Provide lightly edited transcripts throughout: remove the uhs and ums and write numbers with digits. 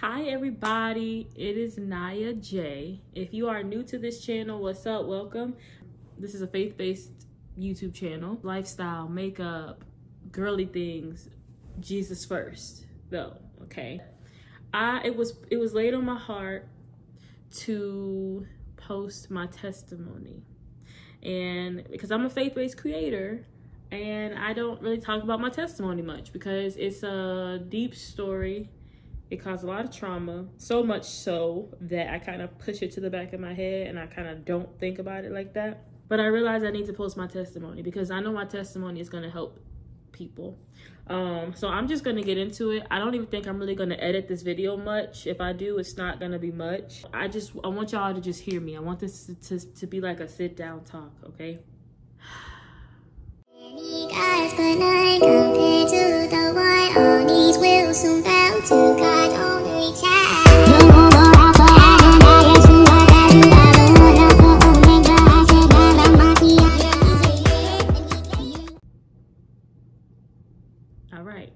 Hi everybody, it is Naya J. If you are new to this channel, what's up? Welcome. This is a faith-based YouTube channel. Lifestyle, makeup, girly things, Jesus first though, okay? It was laid on my heart to post my testimony. And because I'm a faith-based creator and I don't really talk about my testimony much because it's a deep story. It caused a lot of trauma, so much so that I kind of push it to the back of my head and I kind of don't think about it like that. But I realized I need to post my testimony because I know my testimony is going to help people. So I'm just going to get into it. I don't even think I'm really going to edit this video much. If I do, it's not going to be much. I want y'all to just hear me. I want this to be like a sit down talk, okay? Guys, but none compared to the one. All these will soon bow to God's only child. All right.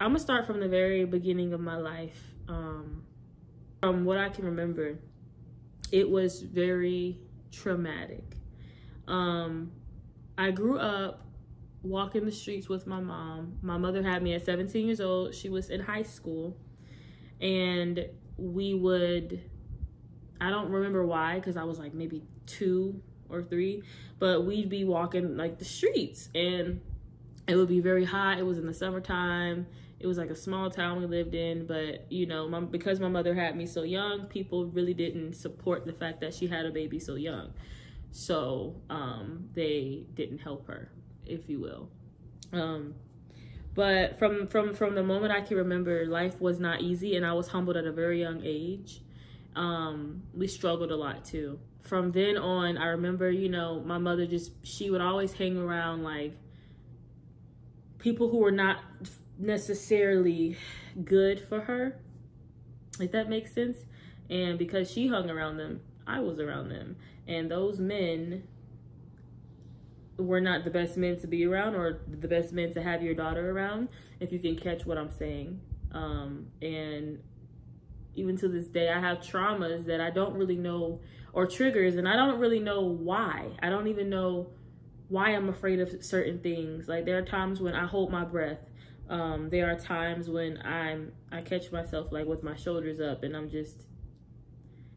I'm gonna start from the very beginning of my life. From what I can remember, it was very traumatic. I grew up walking the streets with my mom. My mother had me at 17 years old. She was in high school. And we would, I don't remember why, because I was like maybe 2 or 3, but we'd be walking like the streets and it would be very hot. It was in the summertime. It was like a small town we lived in, but you know, because my mother had me so young, people really didn't support the fact that she had a baby so young. So they didn't help her, if you will. But from the moment I can remember, life was not easy, and I was humbled at a very young age. We struggled a lot too. From then on, I remember, you know, my mother she would always hang around like people who were not necessarily good for her, if that makes sense. And because she hung around them, I was around them. And those men were not the best men to be around or the best men to have your daughter around, if you can catch what I'm saying. And even to this day, I have traumas that I don't really know, or triggers, and I don't really know why. I don't even know why I'm afraid of certain things. Like, there are times when I hold my breath. There are times when I catch myself like with my shoulders up and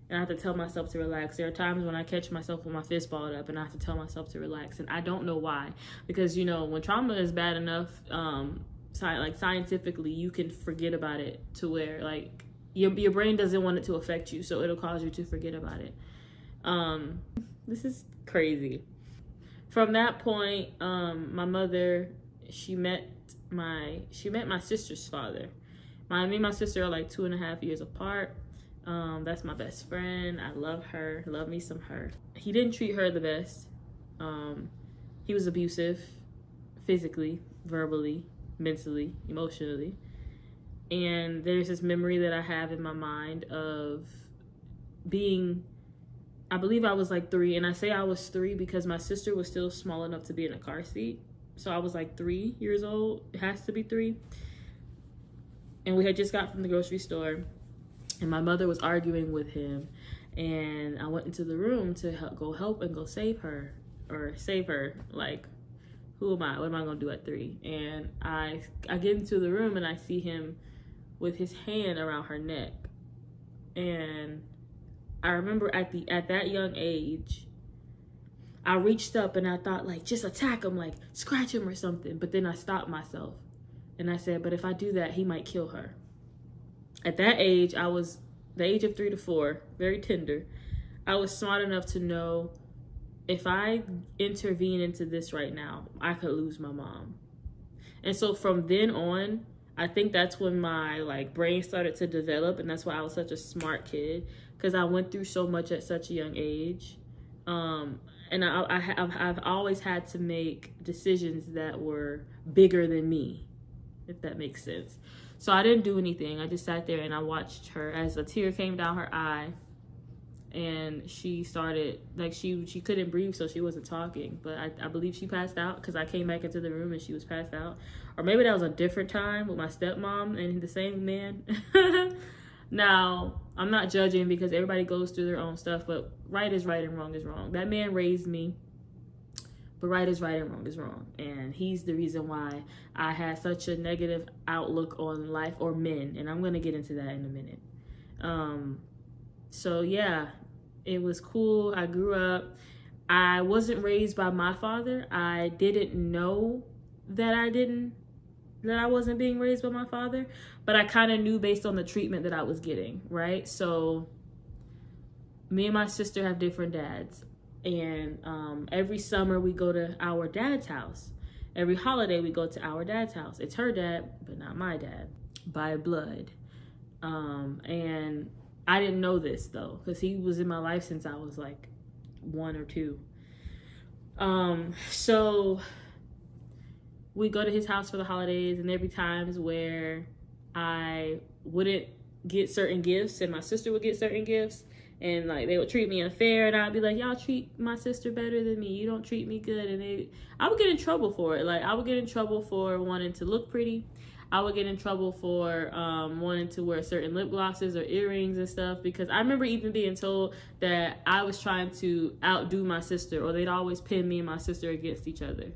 and I have to tell myself to relax. There are times when I catch myself with my fist balled up and I have to tell myself to relax. And I don't know why. Because, you know, when trauma is bad enough, like scientifically, you can forget about it to where, like, your brain doesn't want it to affect you. So it'll cause you to forget about it. This is crazy. From that point, my mother, she met my sister's father. Me and my sister are like 2.5 years apart. That's my best friend. I love her. Love me some her. He didn't treat her the best. He was abusive, physically, verbally, mentally, emotionally. And there's this memory that I have in my mind of being, I believe I was like 3. And I say I was 3 because my sister was still small enough to be in a car seat. So I was like 3 years old. It has to be 3. And we had just got from the grocery store. And my mother was arguing with him, and I went into the room to go help and go save her. Like, who am I? What am I gonna do at 3? And I get into the room and I see him with his hand around her neck. And I remember at that young age, I reached up and I thought, like, just attack him, like scratch him or something. But then I stopped myself and I said, but if I do that, he might kill her. At that age, I was the age of 3 to 4, very tender. I was smart enough to know if I intervene into this right now, I could lose my mom. And so from then on, I think that's when my brain started to develop, and that's why I was such a smart kid, because I went through so much at such a young age. And I've always had to make decisions that were bigger than me, if that makes sense. So I didn't do anything. I just sat there and I watched her as a tear came down her eye. and she started, like, she couldn't breathe, so she wasn't talking. But I believe she passed out because I came back into the room and she was passed out. Or maybe that was a different time with my stepmom and the same man. Now, I'm not judging because everybody goes through their own stuff, but right is right and wrong is wrong. That man raised me, but right is right and wrong is wrong. And he's the reason why I had such a negative outlook on life or men. And I'm going to get into that in a minute. So yeah, it was cool. I grew up. I wasn't raised by my father. I didn't know that I wasn't being raised by my father, but I kind of knew based on the treatment that I was getting, right? So me and my sister have different dads, and every summer we go to our dad's house. Every holiday we go to our dad's house. It's her dad, but not my dad, by blood. And I didn't know this though, because he was in my life since I was like 1 or 2. So we go to his house for the holidays, and there be times where I wouldn't get certain gifts and my sister would get certain gifts, and like they would treat me unfair, and I'd be like, y'all treat my sister better than me, you don't treat me good. And I would get in trouble for it. Like I would get in trouble for wanting to look pretty. I would get in trouble for wanting to wear certain lip glosses or earrings and stuff, because I remember even being told that I was trying to outdo my sister, or they'd always pin me and my sister against each other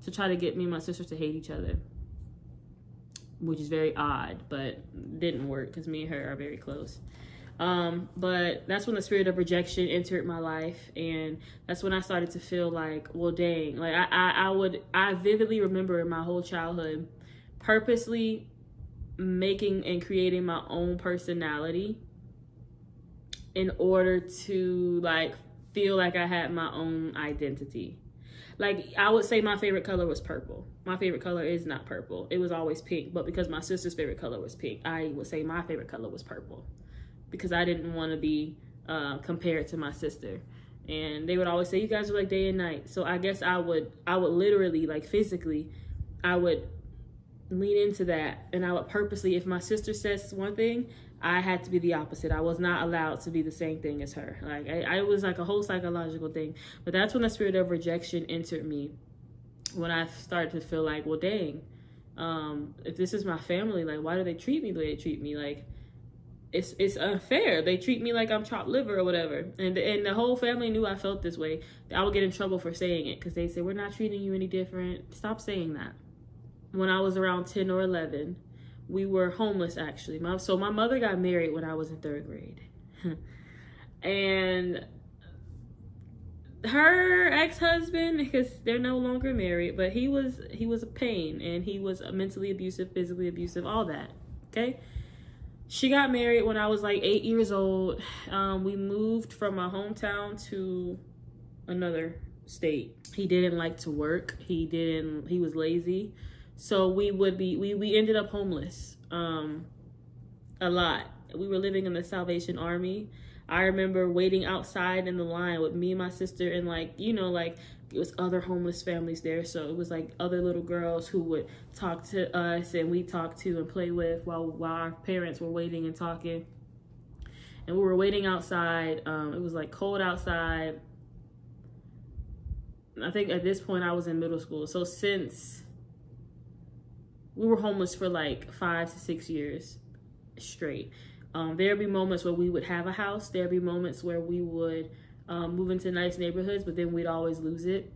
to try to get me and my sister to hate each other, which is very odd, but didn't work because me and her are very close. But that's when the spirit of rejection entered my life, and that's when I started to feel like, well, dang, like I vividly remember in my whole childhood purposely making and creating my own personality in order to like feel like I had my own identity. Like I would say my favorite color was purple. My favorite color is not purple. It was always pink, but because my sister's favorite color was pink, I would say my favorite color was purple, because I didn't want to be compared to my sister. And they would always say, you guys are like day and night. So I guess I would literally, like physically, I would lean into that, and I would purposely, if my sister says one thing, I had to be the opposite. I was not allowed to be the same thing as her. Like I was like a whole psychological thing. But that's when the spirit of rejection entered me, when I started to feel like, well, dang, if this is my family, like why do they treat me the way they treat me? Like it's unfair. They treat me like I'm chopped liver or whatever. And the whole family knew I felt this way. I would get in trouble for saying it, because they said, we're not treating you any different. Stop saying that. When I was around 10 or 11, we were homeless, actually. So my mother got married when I was in 3rd grade. And her ex-husband, because they're no longer married, but he was a pain, and he was mentally abusive, physically abusive, all that, okay? She got married when I was like 8 years old. We moved from my hometown to another state. He didn't like to work. He was lazy. So we ended up homeless a lot. We were living in the Salvation Army. I remember waiting outside in the line with me and my sister, and like, you know, like it was other homeless families there. So it was like other little girls who would talk to us, and we talked to and play with while our parents were waiting and talking. And we were waiting outside. It was like cold outside. I think at this point I was in middle school. So since we were homeless for like 5 to 6 years straight. There'd be moments where we would have a house. There'd be moments where we would move into nice neighborhoods, but then we'd always lose it.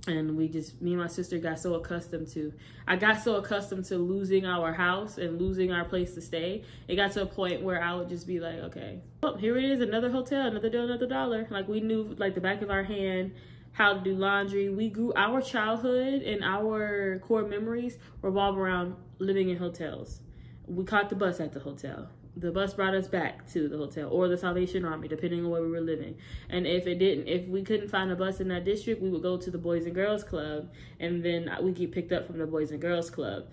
And me and my sister got so accustomed to, I got so accustomed to losing our house and losing our place to stay. It got to a point where I would just be like, okay, oh, here it is, another hotel, another deal, another dollar. Like we knew like the back of our hand how to do laundry. We grew, our childhood and our core memories revolve around living in hotels. We caught the bus at the hotel. The bus brought us back to the hotel or the Salvation Army, depending on where we were living. And if we couldn't find a bus in that district, we would go to the Boys and Girls Club, and then we get picked up from the Boys and Girls Club.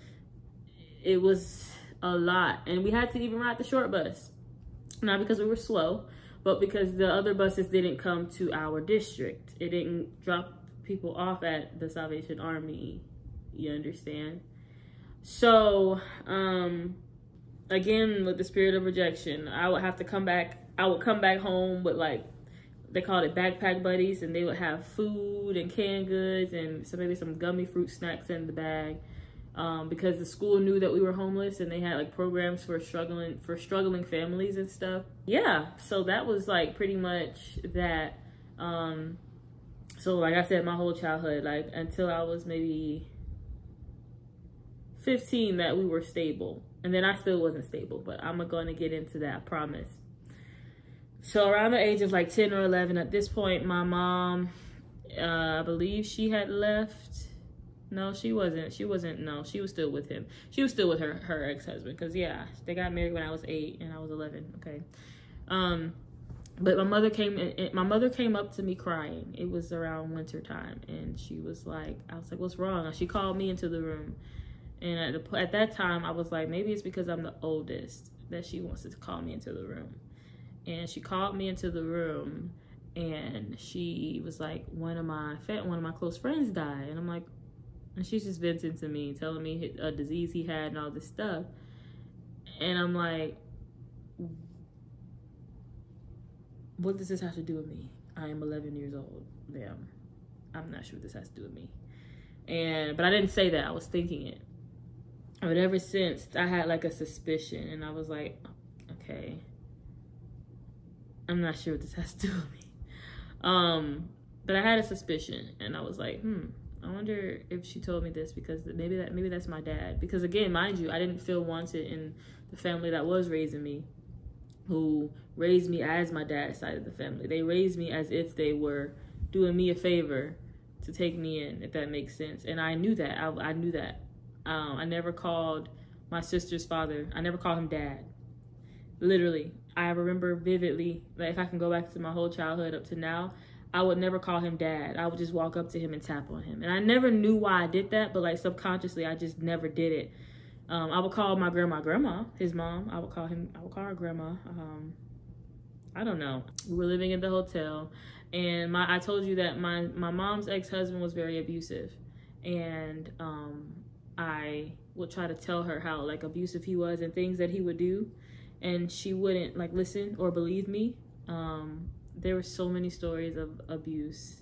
It was a lot. And we had to even ride the short bus. Not because we were slow, but because the other buses didn't come to our district. It didn't drop people off at the Salvation Army. You understand? So, again, with the spirit of rejection, I would have to come back. I would come back home with like they called it backpack buddies, and they would have food and canned goods and maybe some gummy fruit snacks in the bag, because the school knew that we were homeless, and they had like programs for struggling families and stuff. Yeah, so that was like pretty much that. So like I said, my whole childhood, like until I was maybe 15, that we were stable, and then I still wasn't stable, but I'm going to get into that, I promise. So around the age of like 10 or 11, at this point, my mom, I believe she had left. No, she wasn't. No, she was still with him. She was still with her ex-husband, because yeah, they got married when I was 8 and I was 11. Okay. But my mother came up to me crying. It was around winter time, and she was like, I was like, what's wrong? And she called me into the room. And at that time, I was like, maybe it's because I'm the oldest that she wants to call me into the room. And she called me into the room, and she was like, one of my close friends died. And I'm like, and she's just venting to me, telling me a disease he had and all this stuff. And I'm like, what does this have to do with me? I am 11 years old. Damn, I'm not sure what this has to do with me. But I didn't say that. I was thinking it. But ever since, I had like a suspicion, and I was like, okay, I'm not sure what this has to do with me. But I had a suspicion, and I was like, I wonder if she told me this because maybe that's my dad. Because again, mind you, I didn't feel wanted in the family that was raising me, who raised me as my dad's side of the family. They raised me as if they were doing me a favor to take me in, if that makes sense. And I knew that. I knew that. I never called my sister's father. I never called him dad. Literally, I remember vividly, like if I can go back to my whole childhood up to now, I would never call him dad. I would just walk up to him and tap on him. And I never knew why I did that, but like subconsciously, I just never did it. I would call my grandma, his mom. I would call her grandma. I don't know. We were living in the hotel, and I told you that my mom's ex-husband was very abusive, and I would try to tell her how like abusive he was and things that he would do, and she wouldn't like listen or believe me. There were so many stories of abuse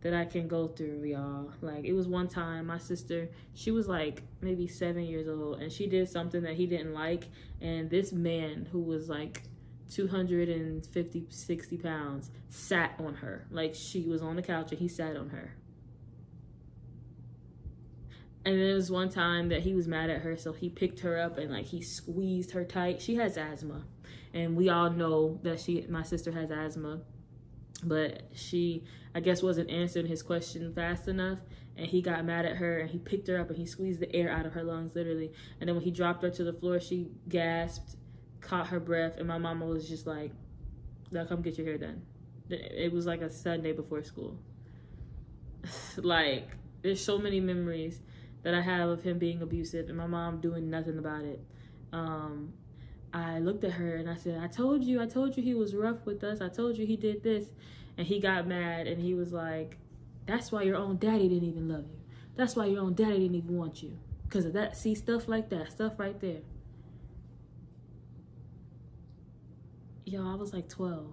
that I can go through, y'all. Like, it was one time, my sister, she was like maybe 7 years old, and she did something that he didn't like, and this man who was like 250, 60 pounds sat on her. Like, she was on the couch and he sat on her. And there was one time that he was mad at her, so he picked her up and like he squeezed her tight. She has asthma, and we all know that my sister has asthma, but she, I guess, wasn't answering his question fast enough, and he got mad at her and he picked her up and he squeezed the air out of her lungs, literally. And then when he dropped her to the floor, she gasped, caught her breath, and my mama was just like, "Now come get your hair done." It was like a Sunday before school. Like, there's so many memories that I have of him being abusive and my mom doing nothing about it. I looked at her and I said, I told you he was rough with us. I told you he did this. And he got mad and he was like, that's why your own daddy didn't even love you. That's why your own daddy didn't even want you. Because of that. See, stuff like that. Stuff right there. Yo, I was like 12.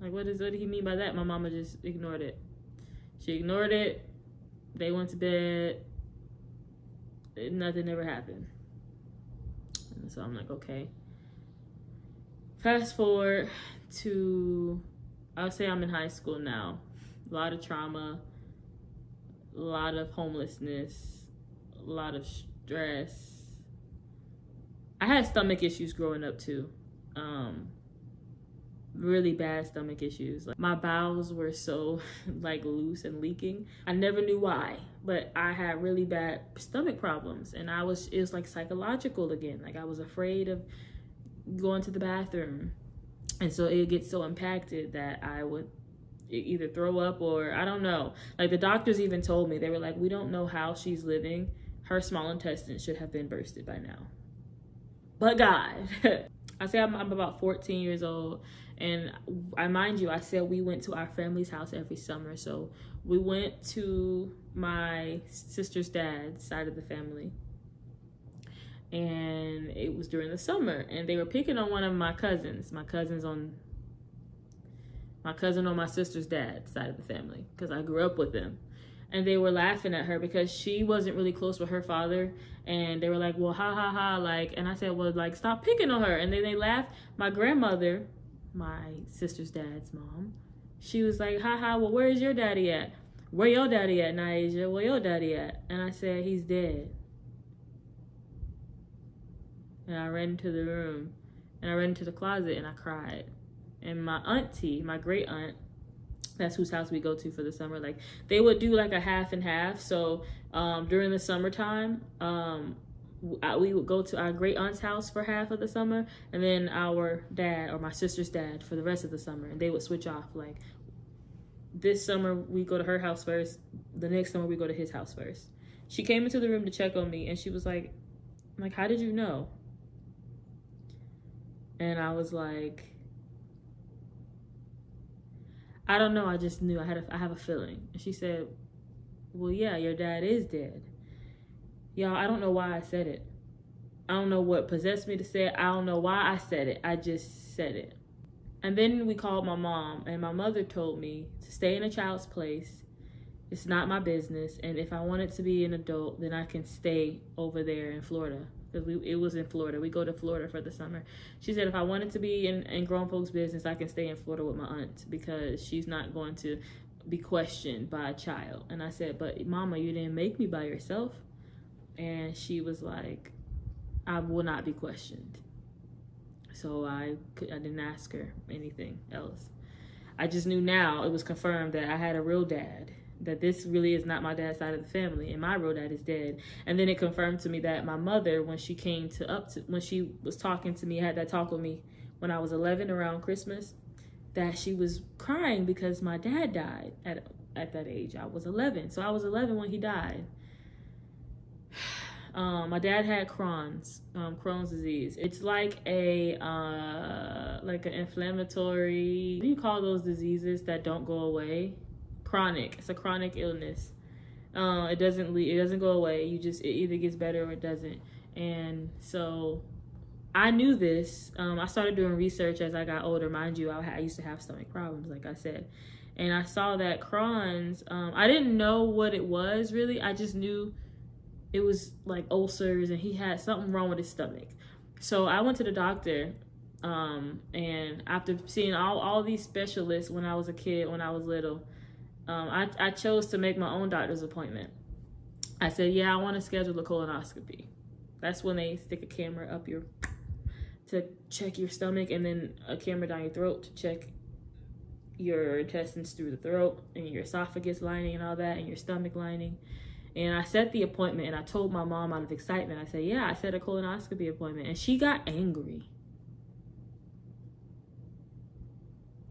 Like, what did he mean by that? My mama just ignored it. She ignored it. They went to bed. Nothing ever happened. And so I'm like, okay. Fast forward to, I would say I'm in high school now. A lot of trauma, a lot of homelessness, a lot of stress. I had stomach issues growing up too. Really bad stomach issues. Like, my bowels were so like loose and leaking. I never knew why, but I had really bad stomach problems, and it was like psychological again. Like, I was afraid of going to the bathroom, and so it gets so impacted that I would either throw up or I don't know. Like, the doctors even told me, they were like, we don't know how she's living. Her small intestine should have been bursted by now. But God. I say I'm about 14 years old, and mind you, I said we went to our family's house every summer. So we went to my sister's dad's side of the family, and it was during the summer, and they were picking on one of my cousins on my cousin on my sister's dad's side of the family, because I grew up with them. And they were laughing at her because she wasn't really close with her father. And they were like, well, ha, ha, ha. Like, and I said, well, like, stop picking on her. And then they laughed. My grandmother, my sister's dad's mom, she was like, ha, ha, well, where's your daddy at? Where your daddy at, Naija? Where your daddy at? And I said, he's dead. And I ran into the room. And I ran into the closet and I cried. And my auntie, my great aunt, that's whose house we go to for the summer, like they would do like a half and half. So during the summertime, we would go to our great aunt's house for half of the summer, and then our dad or my sister's dad for the rest of the summer, and they would switch off. Like this summer we go to her house first, the next summer we go to his house first. She came into the room to check on me and she was like, how did you know? And I was like, I don't know, I just knew. I have a feeling. And she said, well, yeah, your dad is dead. Y'all, I don't know why I said it. I don't know what possessed me to say it. I don't know why I said it. I just said it. And then we called my mom, and my mother told me to stay in a child's place. It's not my business. And if I wanted to be an adult, then I can stay over there in Florida. Because it was in Florida. We go to Florida for the summer. She said if I wanted to be in grown folks' business, I can stay in Florida with my aunt because she's not going to be questioned by a child. And I said, but Mama, you didn't make me by yourself. And she was like, I will not be questioned. So I didn't ask her anything else. I just knew now, it was confirmed that I had a real dad, that this really is not my dad's side of the family, and my real dad is dead. And then it confirmed to me that my mother, when she came when she was talking to me, had that talk with me when I was 11 around Christmas, that she was crying because my dad died at that age. I was 11, so I was 11 when he died. My dad had Crohn's disease. It's like an inflammatory, what do you call those diseases that don't go away? Chronic. It's a chronic illness. It doesn't go away. It either gets better or it doesn't. And so I knew this. I started doing research as I got older. Mind you, I used to have stomach problems, like I said. And I saw that Crohn's, I didn't know what it was really. I just knew it was like ulcers and he had something wrong with his stomach. So I went to the doctor, and after seeing all these specialists when I was a kid, when I was little, I chose to make my own doctor's appointment. I said, yeah, I want to schedule a colonoscopy. That's when they stick a camera up to check your stomach, and then a camera down your throat to check your intestines through the throat and your esophagus lining and all that, and your stomach lining. And I set the appointment, and I told my mom out of excitement, I said, yeah, I set a colonoscopy appointment. And she got angry.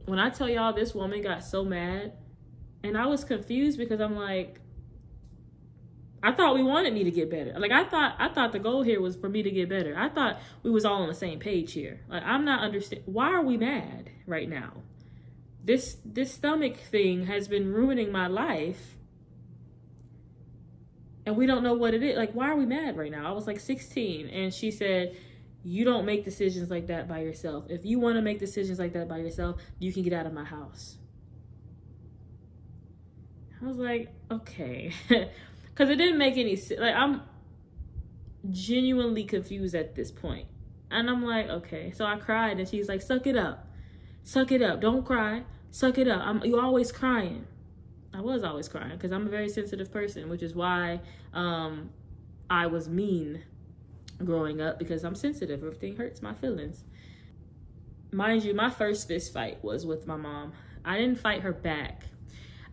When I tell y'all, this woman got so mad. And I was confused because I'm like, I thought we wanted me to get better. Like, I thought the goal here was for me to get better. I thought we was all on the same page here. Like, I'm not understanding. Why are we mad right now? This stomach thing has been ruining my life. And we don't know what it is. Like, why are we mad right now? I was like 16. And she said, you don't make decisions like that by yourself. If you want to make decisions like that by yourself, you can get out of my house. I was like, okay. Because it didn't make any sense. Like, I'm genuinely confused at this point. And I'm like, okay. So I cried, and she's like, suck it up. Suck it up. Don't cry. Suck it up. You're always crying. I was always crying because I'm a very sensitive person, which is why I was mean growing up, because I'm sensitive. Everything hurts my feelings. Mind you, my first fist fight was with my mom. I didn't fight her back.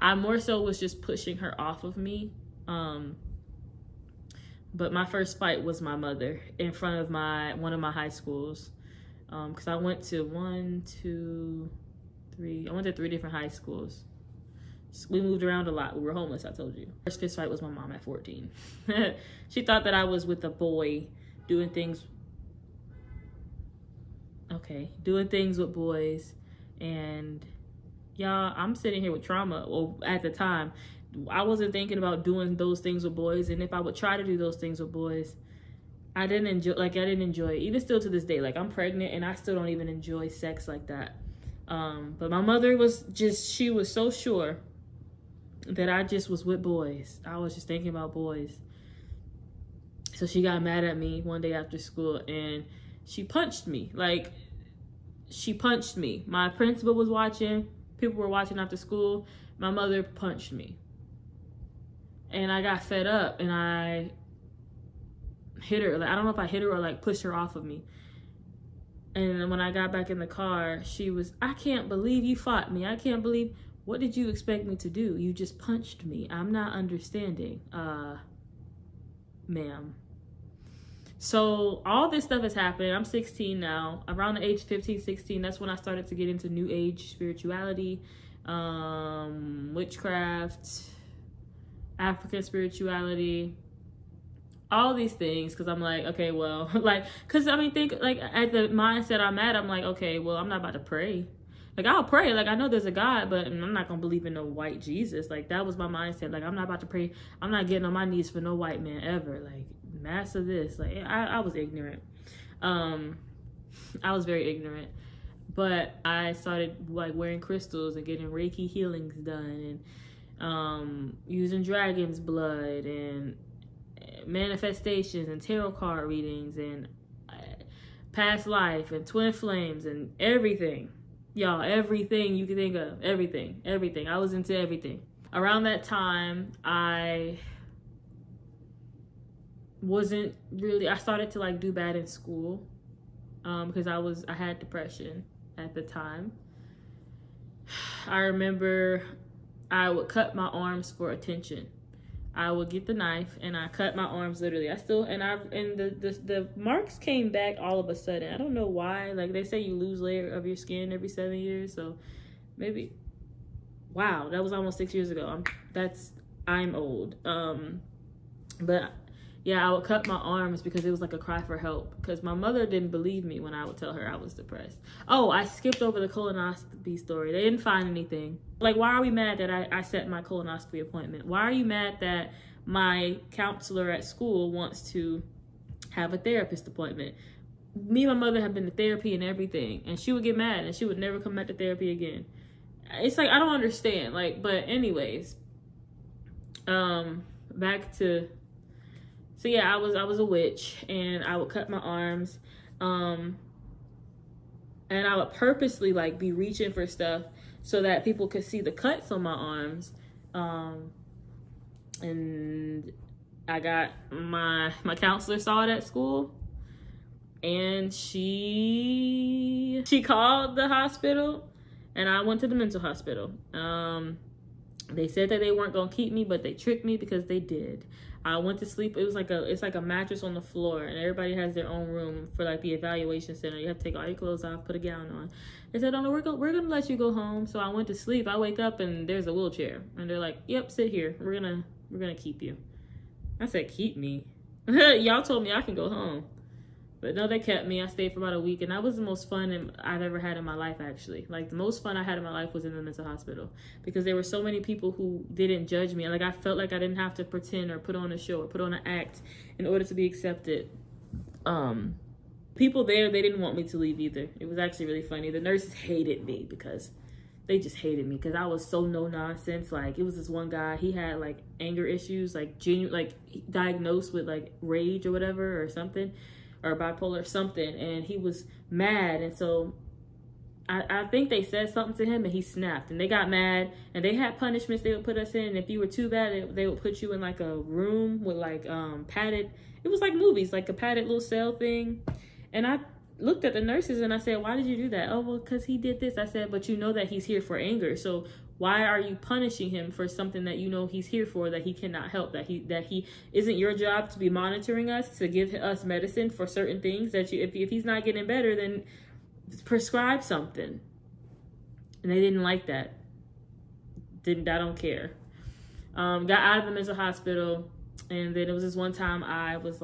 I more so was just pushing her off of me. But my first fight was my mother in front of one of my high schools. Because I went to three different high schools. We moved around a lot. We were homeless, I told you. First fist fight was my mom at 14. She thought that I was with a boy doing things with boys. And y'all, I'm sitting here with trauma. Well, at the time, I wasn't thinking about doing those things with boys. And if I would try to do those things with boys, I didn't enjoy it. Even still to this day, like, I'm pregnant and I still don't even enjoy sex like that. But my mother was she was so sure that I just was with boys. I was just thinking about boys. So she got mad at me one day after school and she punched me. Like, she punched me. My principal was watching. People were watching after school. My mother punched me. And I got fed up and I hit her. Like, I don't know if I hit her or like pushed her off of me. And when I got back in the car, she was, I can't believe you fought me. I can't believe, what did you expect me to do? You just punched me. I'm not understanding. Ma'am. So all this stuff is happening. I'm 16 now. Around the age 15, 16, that's when I started to get into new age spirituality, witchcraft, African spirituality, all these things. Because I'm like, okay, well, like, because I mean, think like at the mindset I'm at, I'm like, okay, well, I'm not about to pray. Like, I'll pray. Like, I know there's a God, but I'm not going to believe in no white Jesus. Like, that was my mindset. Like, I'm not about to pray. I'm not getting on my knees for no white man ever. Like, mass of this. Like, I was ignorant. I was very ignorant. But I started, like, wearing crystals and getting Reiki healings done. And using dragon's blood and manifestations and tarot card readings and past life and twin flames and everything. Y'all, everything you can think of. Everything. I was into everything. Around that time, I started to like do bad in school because I had depression at the time. I remember I would cut my arms for attention. I would get the knife and I cut my arms literally. The marks came back all of a sudden. I don't know why. Like, they say you lose layer of your skin every 7 years, so maybe. Wow, that was almost 6 years ago. I'm old. But yeah, I would cut my arms because it was like a cry for help. Because my mother didn't believe me when I would tell her I was depressed. Oh, I skipped over the colonoscopy story. They didn't find anything. Like, why are we mad that I set my colonoscopy appointment? Why are you mad that my counselor at school wants to have a therapist appointment? Me and my mother have been to therapy and everything. And she would get mad and she would never come back to therapy again. It's like, I don't understand. Like, but anyways, back to... So yeah, I was a witch and I would cut my arms. And I would purposely like be reaching for stuff so that people could see the cuts on my arms. And I got my counselor saw it at school and she called the hospital and I went to the mental hospital. They said that they weren't gonna keep me, but they tricked me because they did. I went to sleep. It was like it's like a mattress on the floor, and everybody has their own room for like the evaluation center. You have to take all your clothes off, put a gown on. They said, "Oh no, we're gonna let you go home." So I went to sleep. I wake up and there's a wheelchair, and they're like, "Yep, sit here. We're gonna keep you." I said, "Keep me?" Y'all told me I can go home. But no, they kept me. I stayed for about a week, and that was the most fun I've ever had in my life, actually. Like, the most fun I had in my life was in the mental hospital because there were so many people who didn't judge me. Like, I felt like I didn't have to pretend or put on a show or put on an act in order to be accepted. People there, they didn't want me to leave either. It was actually really funny. The nurses hated me because they just hated me because I was so no nonsense. Like, it was this one guy, he had like anger issues, like diagnosed with like rage or whatever or something, or bipolar or something, and he was mad. And so I think they said something to him and he snapped, and they got mad, and they had punishments they would put us in. And if you were too bad, they would put you in like a room with like padded, it was like movies, like a padded little cell thing. And I looked at the nurses and I said, "Why did you do that?" "Oh, well, because he did this." I said, "But you know that he's here for anger, so why are you punishing him for something that you know he's here for, that he cannot help, that he isn't your job to be monitoring us, to give us medicine for certain things, that you, if he's not getting better, then prescribe something." And they didn't like that. I don't care. Got out of the mental hospital, and then it was this one time I wanted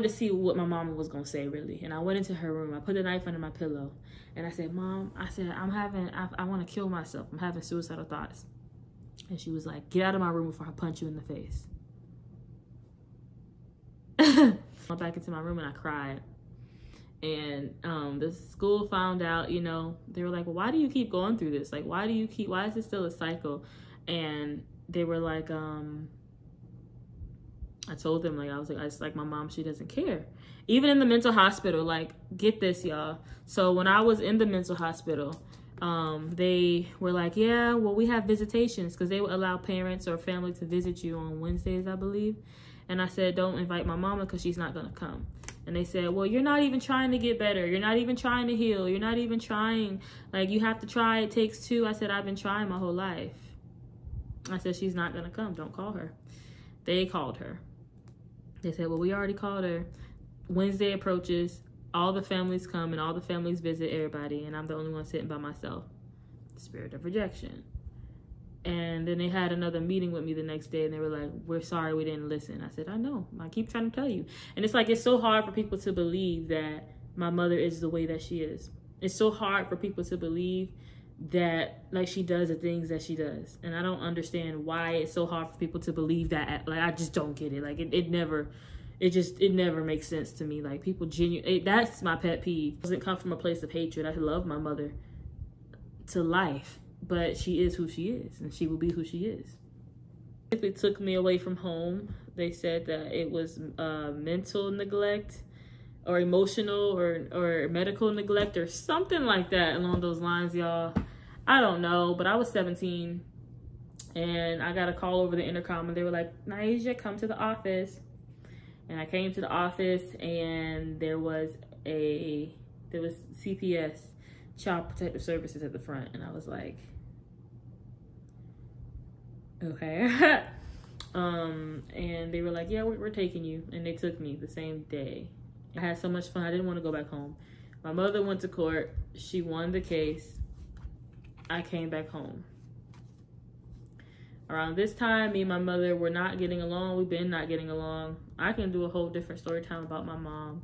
to see what my mama was gonna say, really. And I went into her room. I put the knife under my pillow. And I said, "Mom," I said, I want to kill myself. I'm having suicidal thoughts. And she was like, "Get out of my room before I punch you in the face." I went back into my room and I cried. And the school found out, you know, they were like, well, why do you keep going through this? Like, why is it still a cycle? And they were like, I told them, like, I was like, my mom, she doesn't care. Even in the mental hospital, like, get this, y'all. So when I was in the mental hospital, they were like, yeah, well, we have visitations, because they would allow parents or family to visit you on Wednesdays, I believe. And I said, don't invite my mama because she's not going to come. And they said, well, you're not even trying to get better. You're not even trying to heal. You're not even trying. Like, you have to try. It takes two. I said, I've been trying my whole life. I said, she's not going to come. Don't call her. They called her. They said, well, we already called her. Wednesday approaches. All the families come and all the families visit everybody. And I'm the only one sitting by myself. Spirit of rejection. And then they had another meeting with me the next day, and they were like, we're sorry we didn't listen. I said, I know. I keep trying to tell you. And it's like, it's so hard for people to believe that my mother is the way that she is. It's so hard for people to believe that, like, she does the things that she does. And I don't understand why it's so hard for people to believe that. Like, I just don't get it. Like, it never makes sense to me. Like, people that's my pet peeve. It doesn't come from a place of hatred. I love my mother to life. But she is who she is, and she will be who she is. If they took me away from home, they said that it was mental neglect or emotional or medical neglect or something like that along those lines, y'all. I don't know, but I was 17, and I got a call over the intercom, and they were like, Naija, come to the office. And I came to the office, and there was CPS, Child Protective Services, at the front, and I was like, okay. And they were like, yeah, we're taking you. And they took me the same day. I had so much fun. I didn't want to go back home. My mother went to court. She won the case. I came back home. Around this time, me and my mother were not getting along. We've been not getting along. I can do a whole different story time about my mom.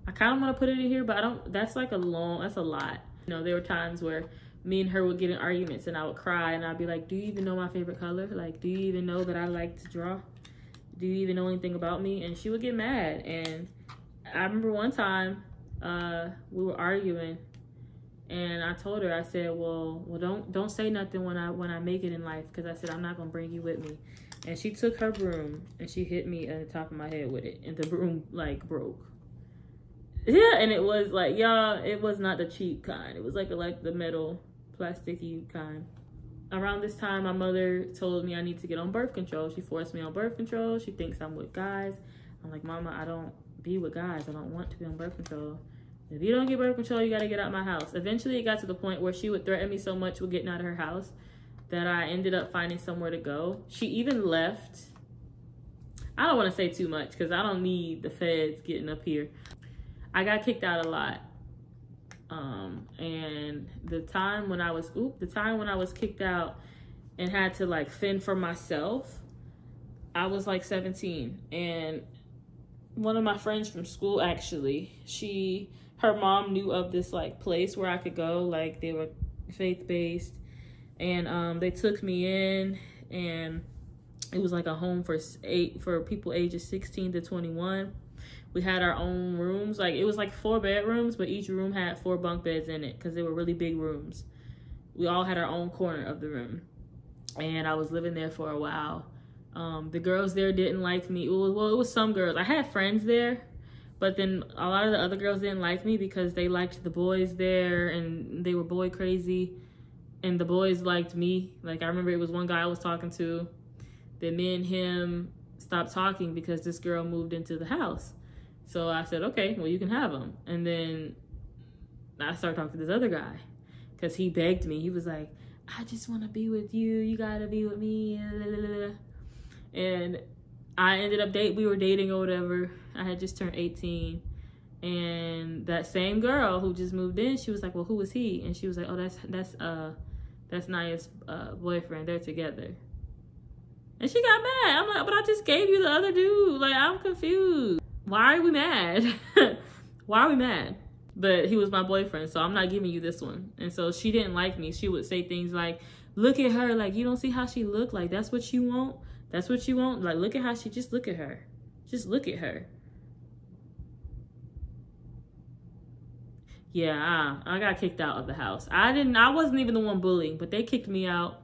I kind of want to put it in here, but I don't. That's a lot. You know, there were times where me and her would get in arguments, and I would cry, and I'd be like, do you even know my favorite color? Like, do you even know that I like to draw? Do you even know anything about me? And she would get mad. And I remember one time we were arguing, and I told her, I said, well, don't say nothing when I make it in life, because I said, I'm not gonna bring you with me. And she took her broom and she hit me at the top of my head with it, and the broom like broke. Yeah, and it was like, y'all, it was not the cheap kind. It was like the metal, plasticky kind. Around this time, my mother told me I need to get on birth control. She forced me on birth control. She thinks I'm with guys. I'm like, Mama, I don't be with guys. I don't want to be on birth control. If you don't get birth control, you got to get out of my house. Eventually, it got to the point where she would threaten me so much with getting out of her house that I ended up finding somewhere to go. She even left. I don't want to say too much because I don't need the feds getting up here. I got kicked out a lot. And the time when I was kicked out and had to like fend for myself, I was like 17. And one of my friends from school, actually, her mom knew of this like place where I could go. Like, they were faith-based, and they took me in, and it was like a home for people ages 16 to 21. We had our own rooms. Like, it was like 4 bedrooms, but each room had 4 bunk beds in it because they were really big rooms. We all had our own corner of the room, and I was living there for a while. The girls there didn't like me. It was some girls. I had friends there, but then a lot of the other girls didn't like me because they liked the boys there, and they were boy crazy, and the boys liked me. Like, I remember it was one guy I was talking to. Then me and him stopped talking because this girl moved into the house. So I said, okay, well, you can have him. And then I started talking to this other guy because he begged me. He was like, I just want to be with you. You got to be with me. And I ended up we were dating or whatever. I had just turned 18. And that same girl who just moved in, she was like, well, who was he? And she was like, oh, that's Naya's boyfriend. They're together. And she got mad. I'm like, but I just gave you the other dude. Like, I'm confused. Why are we mad? Why are we mad? But he was my boyfriend, so I'm not giving you this one. And so she didn't like me. She would say things like, look at her. Like, you don't see how she looked? Like, that's what you want? That's what you want? Like, look at how just look at her. Just look at her. Yeah, I got kicked out of the house. I wasn't even the one bullying, but they kicked me out.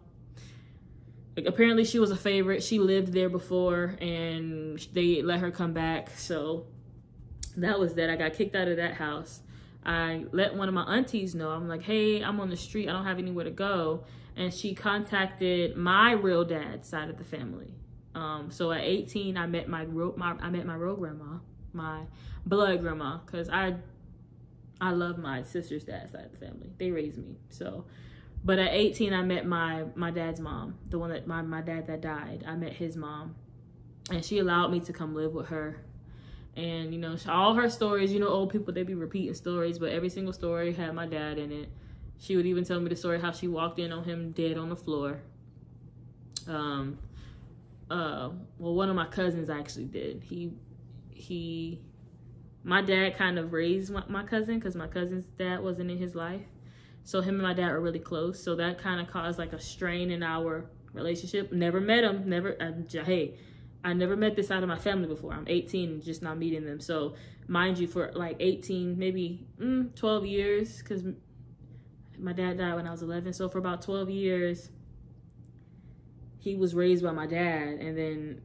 Like, apparently she was a favorite. She lived there before and they let her come back. So that was that. I got kicked out of that house. I let one of my aunties know. I'm like, hey, I'm on the street. I don't have anywhere to go. And she contacted my real dad's side of the family. So at 18, I met my real grandma, my blood grandma, because I love my sister's dad's side of the family. They raised me. So, but at 18, I met my dad's mom, the one that my dad that died. I met his mom, and she allowed me to come live with her. And, you know, all her stories, you know, old people, they be repeating stories, but every single story had my dad in it. She would even tell me the story how she walked in on him dead on the floor. Well, one of my cousins actually did. My dad kind of raised my cousin, because my cousin's dad wasn't in his life. So him and my dad were really close. So that kind of caused like a strain in our relationship. Never met him. I never met this side of my family before. I'm 18 and just not meeting them. So mind you, for like 18, maybe 12 years, because my dad died when I was 11. So for about 12 years, he was raised by my dad. And then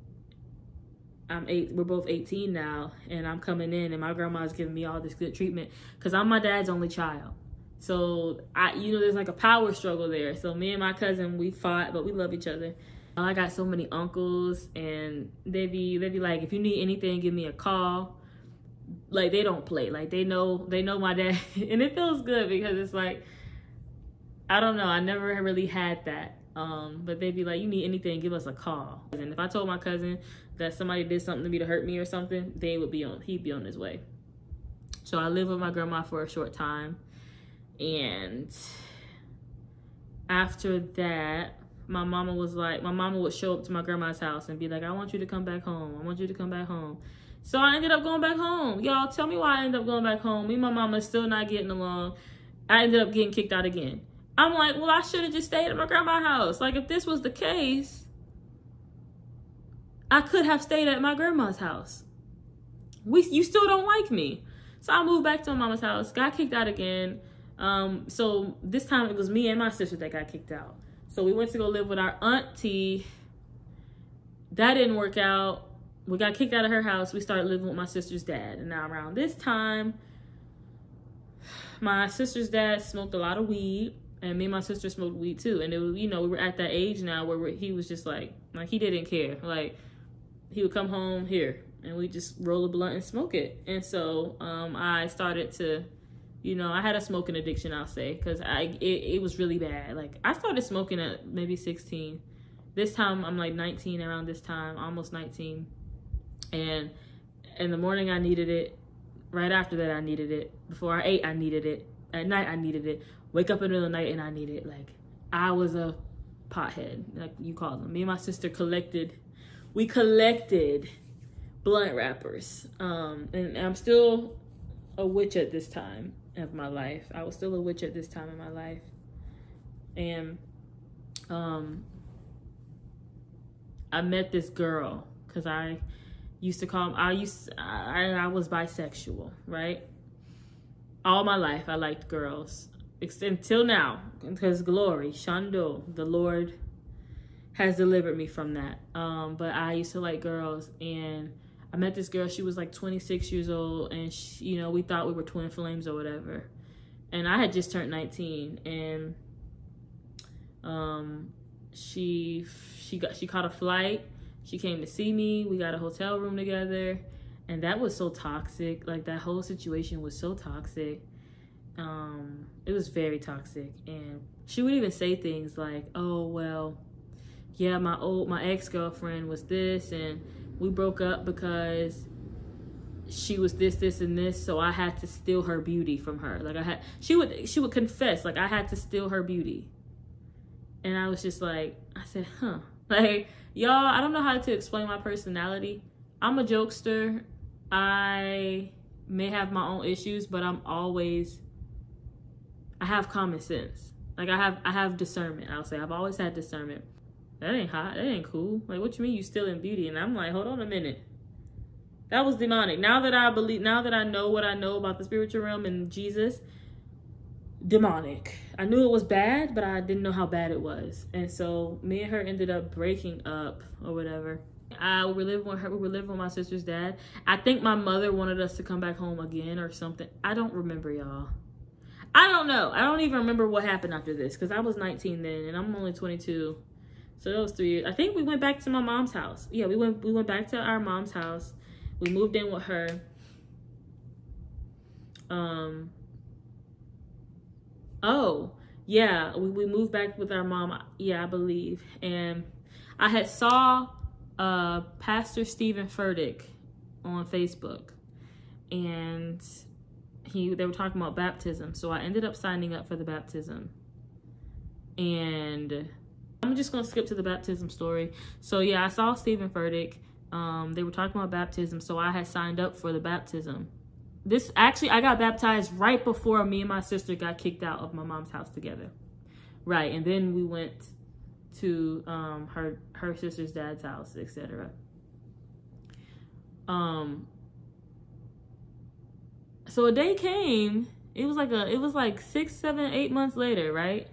we're both 18 now, and I'm coming in, and my grandma's giving me all this good treatment because I'm my dad's only child. So there's like a power struggle there. So me and my cousin, we fought, but we love each other. I got so many uncles, and they be like, if you need anything, give me a call. Like, they don't play. Like, they know my dad, and it feels good because it's like, I don't know, I never really had that. But they'd be like, you need anything, give us a call. And if I told my cousin that somebody did something to me to hurt me or something, he'd be on his way. So I lived with my grandma for a short time. And after that, my mama would show up to my grandma's house and be like, I want you to come back home. I want you to come back home. So I ended up going back home. Y'all, tell me why I ended up going back home. Me and my mama still not getting along. I ended up getting kicked out again. I'm like, well, I should have just stayed at my grandma's house. Like, if this was the case, I could have stayed at my grandma's house. You still don't like me. So I moved back to my mama's house, got kicked out again. So this time it was me and my sister that got kicked out. So we went to go live with our auntie. That didn't work out. We got kicked out of her house. We started living with my sister's dad. And now around this time, my sister's dad smoked a lot of weed. And me and my sister smoked weed too. And it was, we were at that age now where he was just like he didn't care. Like, he would come home here and we just roll a blunt and smoke it. And so I started to, I had a smoking addiction, I'll say, because it was really bad. Like, I started smoking at maybe 16. This time I'm like 19 around this time, almost 19. And in the morning I needed it. Right after that I needed it. Before I ate I needed it. At night I needed it. Wake up in the middle of the night and I need it. Like, I was a pothead, like you call them. Me and my sister collected blunt wrappers. And I'm still a witch at this time of my life. I was still a witch at this time in my life. And I met this girl because I used to call, I was bisexual, right? All my life I liked girls. Until now, because glory, Shando, the Lord has delivered me from that. But I used to like girls, and I met this girl. She was like 26 years old, and she, we thought we were twin flames or whatever. And I had just turned 19, and she caught a flight. She came to see me. We got a hotel room together, and that was so toxic. Like, that whole situation was so toxic. It was very toxic, and she would even say things like, oh, well, yeah, my ex-girlfriend was this, and we broke up because she was this, and this, so I had to steal her beauty from her. Like, she would confess, like, I had to steal her beauty. And I was just like, I said, huh. Like, y'all, I don't know how to explain my personality. I'm a jokester. I may have my own issues, but I have common sense. Like, I have discernment, I'll say. I've always had discernment. That ain't hot. That ain't cool. Like, what you mean you stealing beauty? And I'm like, hold on a minute. That was demonic. Now that I know what I know about the spiritual realm and Jesus, demonic. I knew it was bad, but I didn't know how bad it was. And so me and her ended up breaking up or whatever. We were living with her. We were living with my sister's dad. I think my mother wanted us to come back home again or something. I don't remember, y'all. I don't know. I don't even remember what happened after this because I was 19 then and I'm only 22. So that was 3 years. I think we went back to my mom's house. Yeah, we went back to our mom's house. We moved in with her. Oh, yeah, we moved back with our mom. Yeah, I believe. And I had saw Pastor Stephen Furtick on Facebook, and they were talking about baptism. So I ended up signing up for the baptism. And I'm just gonna skip to the baptism story. So yeah, I saw Stephen Furtick. They were talking about baptism, so I had signed up for the baptism. I got baptized right before me and my sister got kicked out of my mom's house together. Right, and then we went to her sister's dad's house, etc. So a day came. It was like 6, 7, 8 months later, right?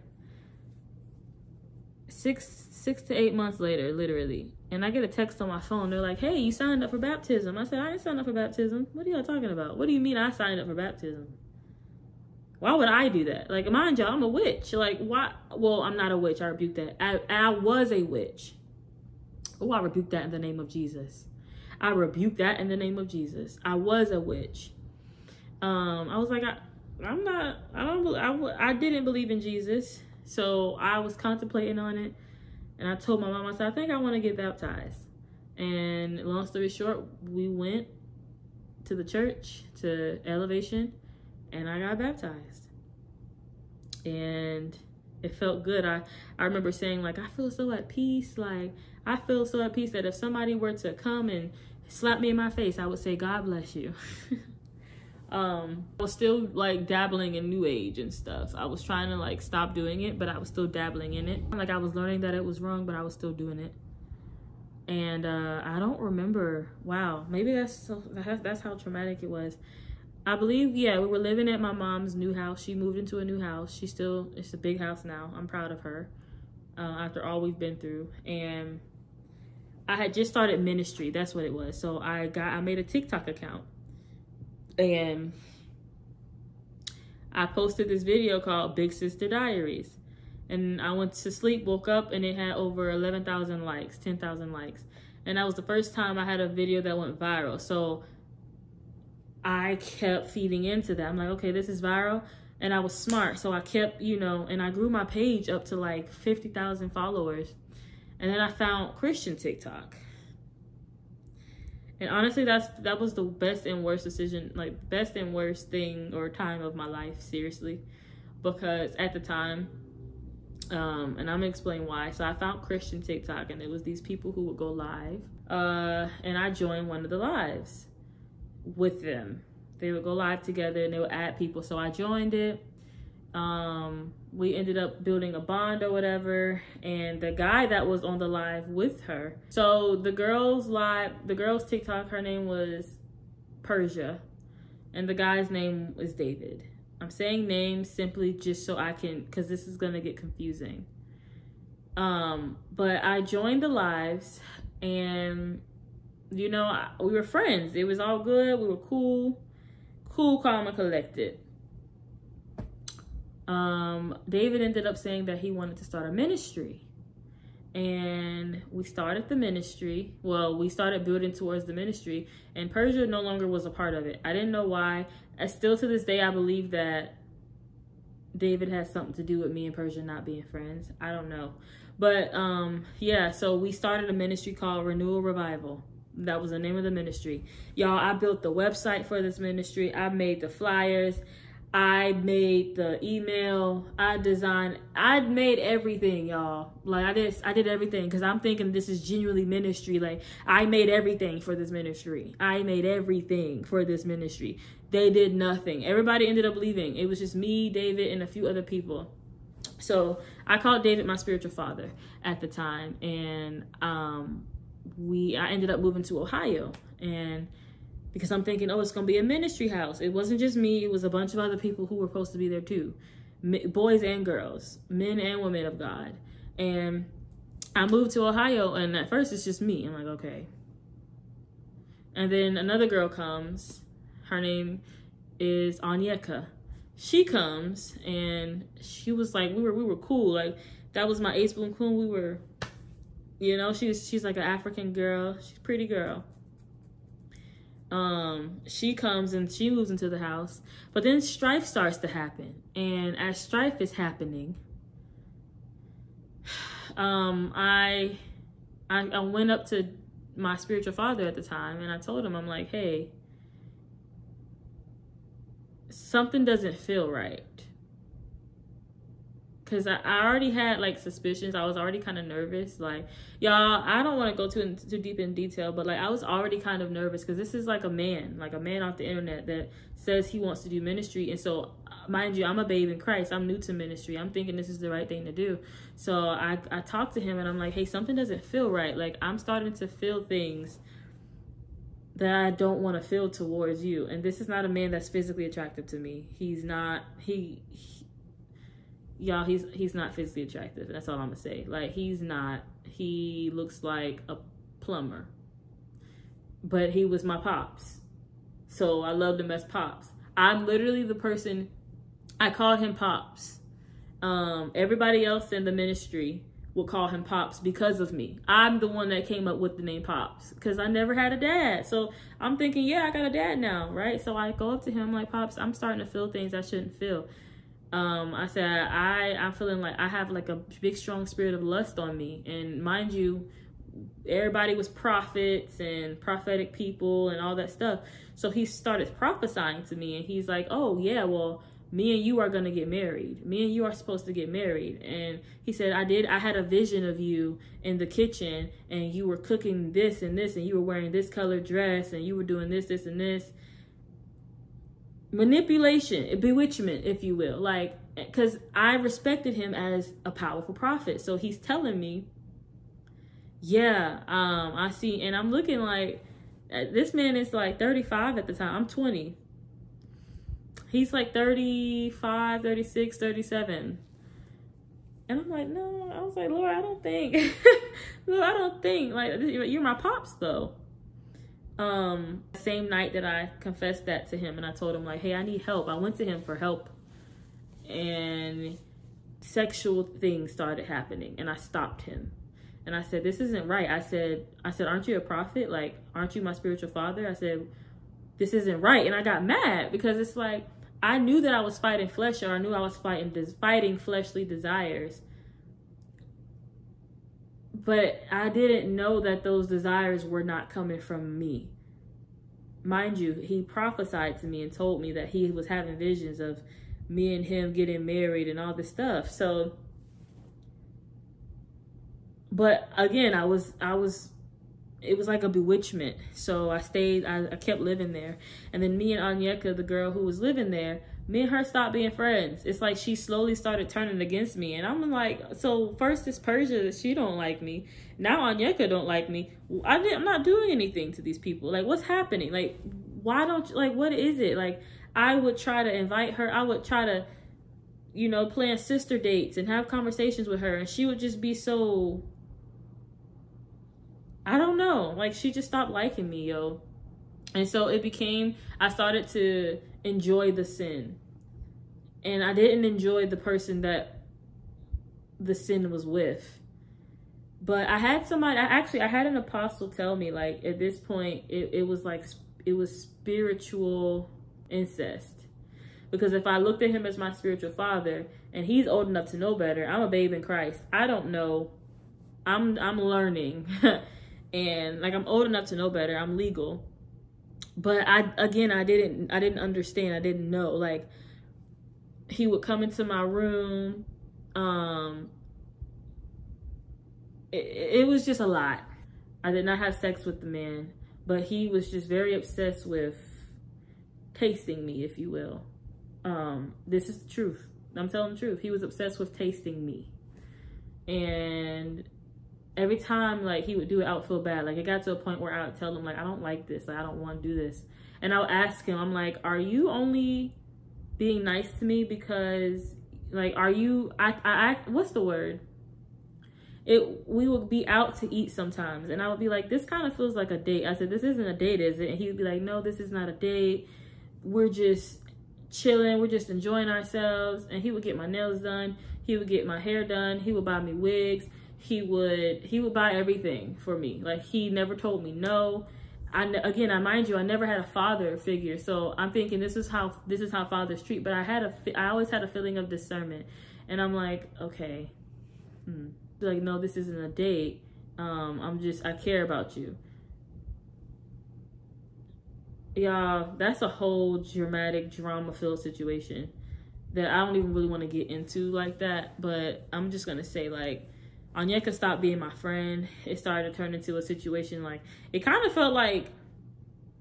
6 to 8 months later, literally. And I get a text on my phone. They're like, "Hey, you signed up for baptism." I said, "I ain't signed up for baptism. What are y'all talking about? What do you mean I signed up for baptism? Why would I do that? Like, mind y'all, I'm a witch. Like, why? Well, I'm not a witch. I rebuke that. I was a witch. Oh, I rebuke that in the name of Jesus. I rebuke that in the name of Jesus. I was a witch. I was like, I didn't believe in Jesus. So I was contemplating on it. And I told my mom, I said, I think I want to get baptized. And long story short, we went to the church, to Elevation, and I got baptized. And it felt good. I remember saying, like, I feel so at peace. Like, I feel so at peace that if somebody were to come and slap me in my face, I would say, God bless you. I was still like dabbling in New Age and stuff. I was trying to like stop doing it, but I was still dabbling in it. Like I was learning that it was wrong, but I was still doing it. And I don't remember. Wow, maybe that's how traumatic it was. I believe, yeah, we were living at my mom's new house. She moved into a new house. It's a big house now. I'm proud of her after all we've been through. And I had just started ministry. That's what it was. So I made a TikTok account. And I posted this video called Big Sister Diaries. And I went to sleep, woke up, and it had over 11,000 likes, 10,000 likes. And that was the first time I had a video that went viral. So I kept feeding into that. I'm like, okay, this is viral. And I was smart. So I kept, and I grew my page up to like 50,000 followers. And then I found Christian TikTok. And honestly, that was the best and worst decision, like best and worst thing or time of my life, seriously. Because at the time, and I'm gonna explain why. So I found Christian TikTok, and it was these people who would go live. And I joined one of the lives with them. They would go live together and they would add people. So I joined it. We ended up building a bond or whatever, and the guy that was on the live with her. So the girl's TikTok, her name was Persia, and the guy's name is David. I'm saying names simply just so I can, because this is gonna get confusing. But I joined the lives, and we were friends. It was all good. We were cool, calm, and collected. David ended up saying that he wanted to start a ministry, and we started the ministry. Well, we started building towards the ministry, and Persia no longer was a part of it. I didn't know why. Still to this day, I believe that David has something to do with me and Persia not being friends. I don't know. But yeah, so we started a ministry called Renewal Revival. That was the name of the ministry. Y'all, I built the website for this ministry. I made the flyers. I made the email. I made everything, y'all. Like I did everything because I'm thinking this is genuinely ministry. Like I made everything for this ministry. They did nothing. Everybody ended up leaving. It was just me, David, and a few other people. So I called David my spiritual father at the time, and I ended up moving to Ohio, and because I'm thinking, oh, it's gonna be a ministry house. It wasn't just me; it was a bunch of other people who were supposed to be there too. boys and girls, men and women of God. And I moved to Ohio, and at first it's just me. I'm like, okay. And then another girl comes. Her name is Anyeka. She comes, and she was like, we were cool. Like, that was my ace boom cool. We were, you know, she's like an African girl. She's a pretty girl. She comes and she moves into the house, but then strife starts to happen. And as strife is happening, I went up to my spiritual father at the time, and I told him, I'm like, hey, something doesn't feel right. Because I already had like suspicions. I was already kind of nervous. Like, y'all, I don't want to go too deep in detail, but like I was already kind of nervous because this is like a man off the internet that says he wants to do ministry. And so, mind you, I'm a babe in Christ. I'm new to ministry. I'm thinking this is the right thing to do. So I talked to him, and I'm like, hey, something doesn't feel right. Like, I'm starting to feel things that I don't want to feel towards you. And this is not a man that's physically attractive to me. He's not, y'all, he's not physically attractive. That's all I'm gonna say. Like, he's not. He looks like a plumber. But he was my pops. So I loved him as pops. I'm literally the person, I called him pops. Everybody else in the ministry will call him pops because of me. I'm the one that came up with the name Pops because I never had a dad. So I'm thinking, yeah, I got a dad now, right? So I go up to him like, Pops, I'm starting to feel things I shouldn't feel. I said, I'm feeling like I have like a big, strong spirit of lust on me. And mind you, everybody was prophets and prophetic people and all that stuff. So he started prophesying to me, and he's like, oh yeah, well, me and you are going to get married. Me and you are supposed to get married. And he said, I had a vision of you in the kitchen, and you were cooking this and this, and you were wearing this colored dress, and you were doing this, this, and this. Manipulation, bewitchment, if you will. Like, because I respected him as a powerful prophet. So he's telling me, yeah, I see. And I'm looking like, this man is like 35 at the time. I'm 20. He's like 35, 36, 37. And I'm like, no. I was like, Lord, I don't think. Lord, I don't think. Like, you're my pops, though. Same night that I confessed that to him, and I told him, like, hey, I need help. I went to him for help. And sexual things started happening, and I stopped him. And I said, this isn't right. I said, aren't you a prophet? Like, aren't you my spiritual father? I said, this isn't right. And I got mad because it's like, I knew that I was fighting flesh, or I knew I was fighting fleshly desires. But I didn't know that those desires were not coming from me. Mind you, he prophesied to me and told me that he was having visions of me and him getting married and all this stuff. So, but again, it was like a bewitchment. So I kept living there. And then me and Anyeka, the girl who was living there, me and her stopped being friends. It's like she slowly started turning against me. And I'm like, so first it's Persia, she don't like me. Now Anyeka don't like me. I'm not doing anything to these people. Like, what's happening? Like, why don't you, like, what is it? Like, I would try to invite her. I would try to, you know, plan sister dates and have conversations with her. And she would just be so, I don't know. Like, she just stopped liking me, yo. And so it became, I started to enjoy the sin. And I didn't enjoy the person that the sin was with. But I had somebody, I had an apostle tell me, like, at this point, it was like, it was spiritual incest. Because if I looked at him as my spiritual father, and he's old enough to know better, I'm a babe in Christ. I don't know. I'm learning. And like, I'm old enough to know better. I'm legal. But I didn't understand. I didn't know. Like, he would come into my room. It was just a lot. I did not have sex with the man, but he was just very obsessed with tasting me, if you will. This is the truth. I'm telling the truth. He was obsessed with tasting me. And every time, like, he would do it, I would feel bad. Like, it got to a point where I would tell him, like, I don't like this. Like, I don't want to do this. And I would ask him, I'm like, are you only being nice to me because Like, are you, what's the word? We would be out to eat sometimes, and I would be like, this kind of feels like a date. I said, this isn't a date, is it? And he would be like, no, this is not a date. We're just chilling. We're just enjoying ourselves. And he would get my nails done. He would get my hair done. He would buy me wigs. He would buy everything for me. Like, he never told me no. Again, I mind you, I never had a father figure, so I'm thinking this is how fathers treat. But I always had a feeling of discernment, and I'm like, okay, like, no, this isn't a date. I care about you. Y'all, that's a whole dramatic, drama-filled situation that I don't even really want to get into like that. But I'm just gonna say, like, Onyeka stopped being my friend. It started to turn into a situation, like, it kind of felt like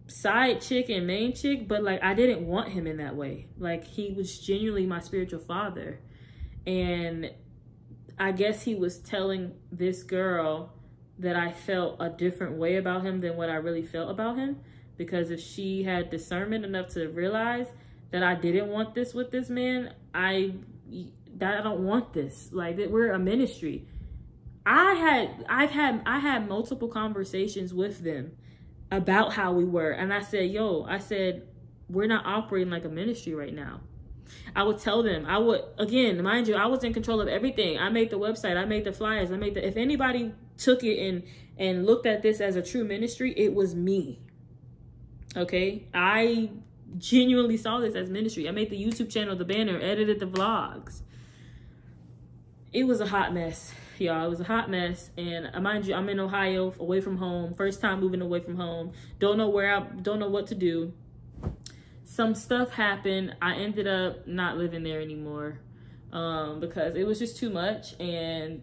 side chick and main chick, but like, I didn't want him in that way. Like, he was genuinely my spiritual father. And I guess he was telling this girl that I felt a different way about him than what I really felt about him. Because if she had discernment enough to realize that I didn't want this with this man, I don't want this. Like, we're a ministry. I had multiple conversations with them about how we were. And I said, we're not operating like a ministry right now. I would tell them, again, mind you, I was in control of everything. I made the website, I made the flyers, if anybody took it and looked at this as a true ministry, it was me. Okay? I genuinely saw this as ministry. I made the YouTube channel, the banner, edited the vlogs. It was a hot mess, y'all. It was a hot mess. And mind you, I'm in Ohio, away from home. First time moving away from home. Don't know what to do. Some stuff happened. I ended up not living there anymore because it was just too much. And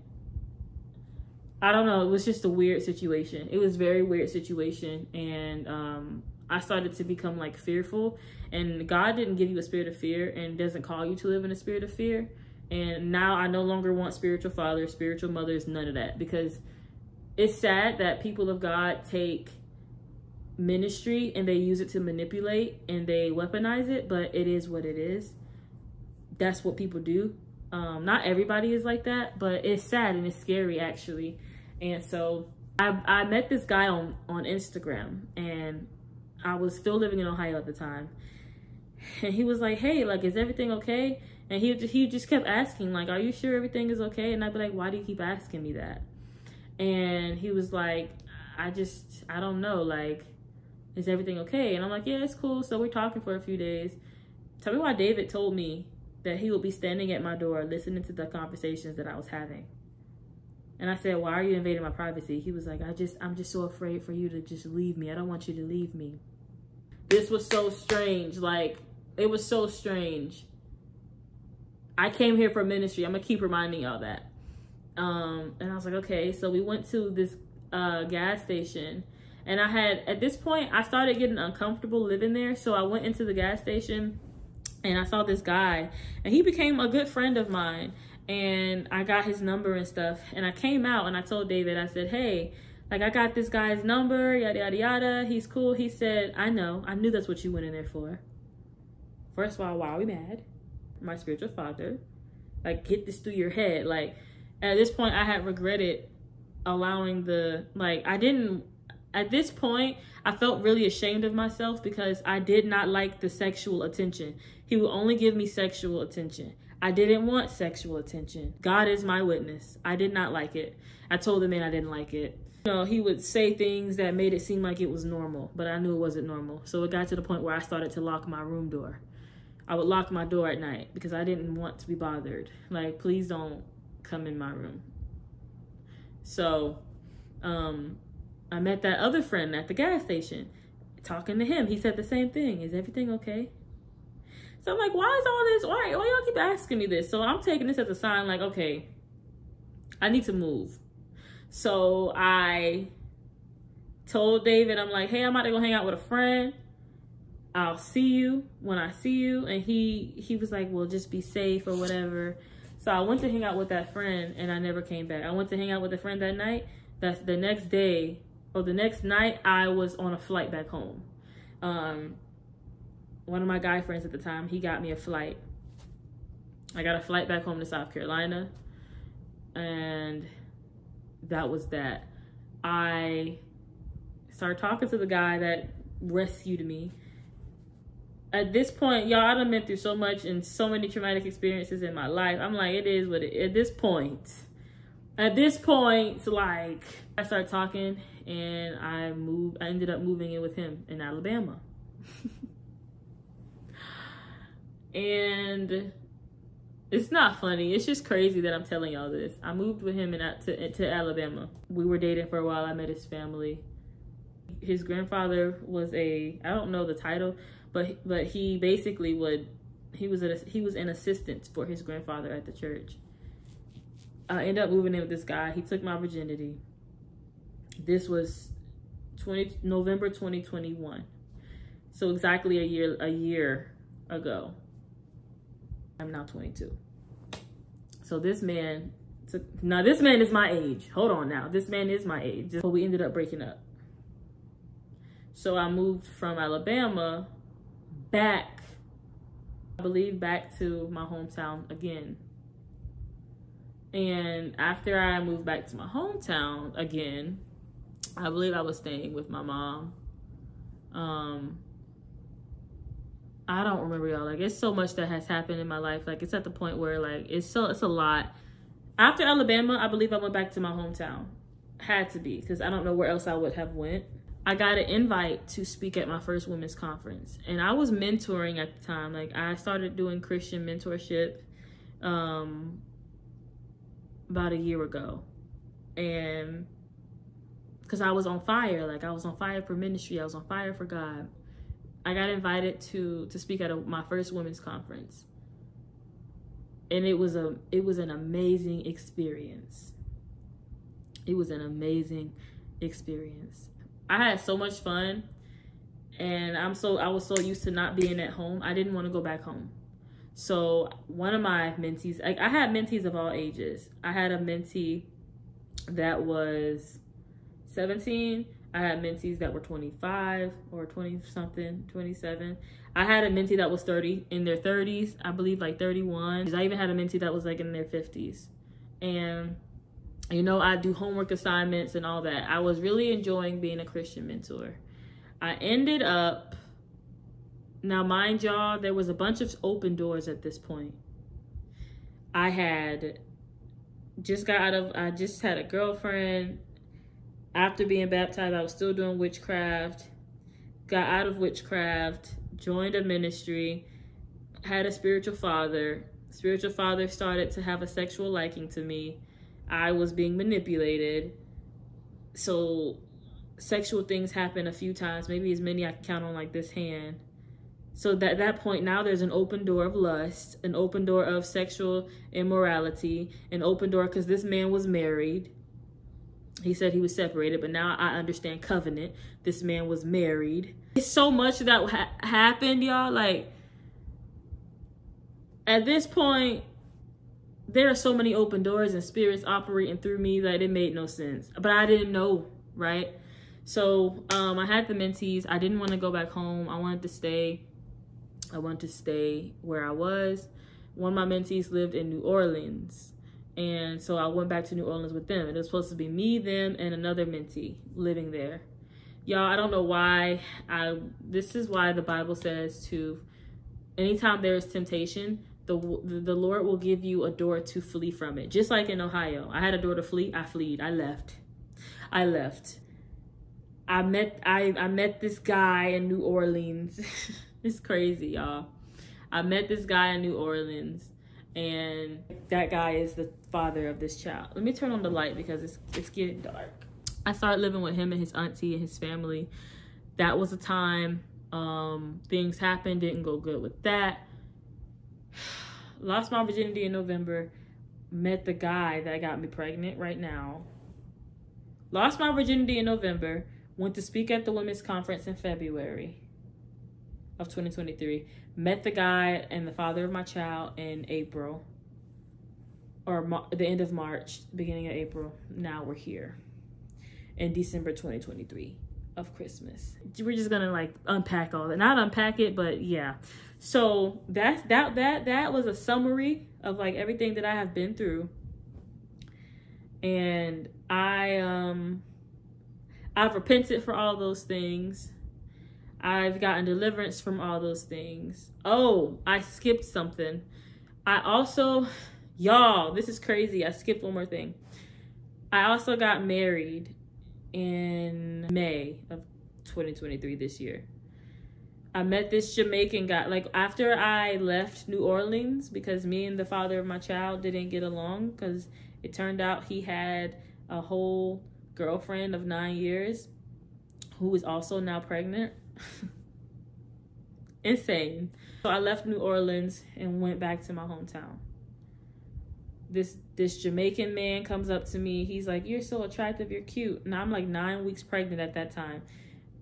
I don't know. It was just a weird situation. It was a very weird situation. And I started to become like fearful. And God didn't give you a spirit of fear and doesn't call you to live in a spirit of fear. And now I no longer want spiritual fathers, spiritual mothers, none of that. Because it's sad that people of God take ministry and they use it to manipulate and they weaponize it, but it is what it is. That's what people do. Not everybody is like that, but it's sad and it's scary, actually. And so I met this guy on Instagram, and I was still living in Ohio at the time. And he was like, hey, like, is everything okay? And he just kept asking, like, are you sure everything is okay? And I'd be like, why do you keep asking me that? And he was like, I don't know, like, is everything okay? And I'm like, yeah, it's cool. So we're talking for a few days. Tell me why David told me that he would be standing at my door listening to the conversations that I was having. And I said, why are you invading my privacy? He was like, I'm just so afraid for you to just leave me. I don't want you to leave me. This was so strange. Like, it was so strange. I came here for ministry. I'm gonna keep reminding y'all that. And I was like, okay. So we went to this gas station, and at this point, I started getting uncomfortable living there. So I went into the gas station, and I saw this guy, and he became a good friend of mine. And I got his number and stuff. And I came out and I told David, I said, hey, like, I got this guy's number, yada, yada, yada. He's cool. He said, I knew that's what you went in there for. First of all, why are we mad? My spiritual father. Like, get this through your head. Like, at this point, I had regretted allowing at this point, I felt really ashamed of myself because I did not like the sexual attention. He would only give me sexual attention. I didn't want sexual attention. God is my witness. I did not like it. I told the man I didn't like it. You know, he would say things that made it seem like it was normal, but I knew it wasn't normal. So it got to the point where I started to lock my room door. I would lock my door at night because I didn't want to be bothered. Like, please don't come in my room. So, I met that other friend at the gas station. Talking to him, he said the same thing. Is everything okay? So I'm like, why is all this? Why y'all keep asking me this? So I'm taking this as a sign, like, okay, I need to move. So I told David, I'm like, hey, I'm about to go hang out with a friend. I'll see you when I see you. And he was like, well, just be safe or whatever. So I went to hang out with that friend, and I never came back. I went to hang out with a friend that night. That's the next day, or the next night, I was on a flight back home. One of my guy friends at the time, he got me a flight. I got a flight back home to South Carolina, and that was that. I started talking to the guy that rescued me. At this point, y'all, I done been through so much and so many traumatic experiences in my life. I'm like, it is what it is. At this point, like, I started talking, and I ended up moving in with him in Alabama. And it's not funny. It's just crazy that I'm telling y'all this. I moved with him to Alabama. We were dating for a while. I met his family. His grandfather was I don't know the title, but he basically he was an assistant for his grandfather at the church. I ended up moving in with this guy. He took my virginity. This was November 2021. So exactly a year ago. I'm now 22. So this man this man is my age. Hold on now. This man is my age. But we ended up breaking up. So I moved from Alabama back, I believe, back to my hometown again. And after I moved back to my hometown again, I believe I was staying with my mom. I don't remember, y'all. Like, it's so much that has happened in my life. Like, it's at the point where, like, it's a lot. After Alabama, I believe I went back to my hometown. Had to be, because I don't know where else I would have went. I got an invite to speak at my first women's conference, and I was mentoring at the time. Like, I started doing Christian mentorship about a year ago, and because I was on fire. Like, I was on fire for ministry. I was on fire for God. I got invited to speak at my first women's conference, and it was an amazing experience. It was an amazing experience. I had so much fun, and I was so used to not being at home. I didn't want to go back home. So one of my mentees, I had mentees of all ages. I had a mentee that was 17. I had mentees that were 25 or 20 something, 27. I had a mentee that was 30, in their 30s, I believe, like 31. I even had a mentee that was like in their 50s. And you know, I do homework assignments and all that. I was really enjoying being a Christian mentor. I ended up, now mind y'all, there was a bunch of open doors at this point. I just had a girlfriend. After being baptized, I was still doing witchcraft. Got out of witchcraft, joined a ministry, had a spiritual father. Spiritual father started to have a sexual liking to me. I was being manipulated. So sexual things happened a few times, maybe as many I can count on like this hand. So at that point, now there's an open door of lust, an open door of sexual immorality, an open door because this man was married. He said he was separated, but now I understand covenant. This man was married. It's so much that happened, y'all. Like, at this point, there are so many open doors and spirits operating through me that it made no sense. But I didn't know, right? So I had the mentees. I didn't want to go back home. I wanted to stay. I wanted to stay where I was. One of my mentees lived in New Orleans. And so I went back to New Orleans with them. And it was supposed to be me, them, and another mentee living there. Y'all, I don't know why. This is why the Bible says anytime there is temptation, the Lord will give you a door to flee from it. Just like in Ohio. I had a door to flee. I fled. I left. I met this guy in New Orleans. It's crazy, y'all. I met this guy in New Orleans. And that guy is the father of this child. Let me turn on the light because it's getting dark. I started living with him and his auntie and his family. That was a time things happened, didn't go good with that. Lost my virginity in November. Met the guy that got me pregnant right now. Lost my virginity in November. Went to speak at the women's conference in February of 2023. Met the guy and the father of my child in April, or the end of March, beginning of April. Now we're here in December 2023. of Christmas. We're just gonna like unpack all that, not unpack it, but yeah. So that was a summary of like everything that I have been through, and I've repented for all those things. I've gotten deliverance from all those things. Oh, I skipped something. I also, y'all, this is crazy. I skipped one more thing. I also got married in May of 2023 this year. I met this Jamaican guy. Like, after I left New Orleans, because me and the father of my child didn't get along, because it turned out he had a whole girlfriend of 9 years who was also now pregnant. Insane. So I left New Orleans and went back to my hometown. This Jamaican man comes up to me. He's like, "You're so attractive, you're cute." And I'm like 9 weeks pregnant at that time.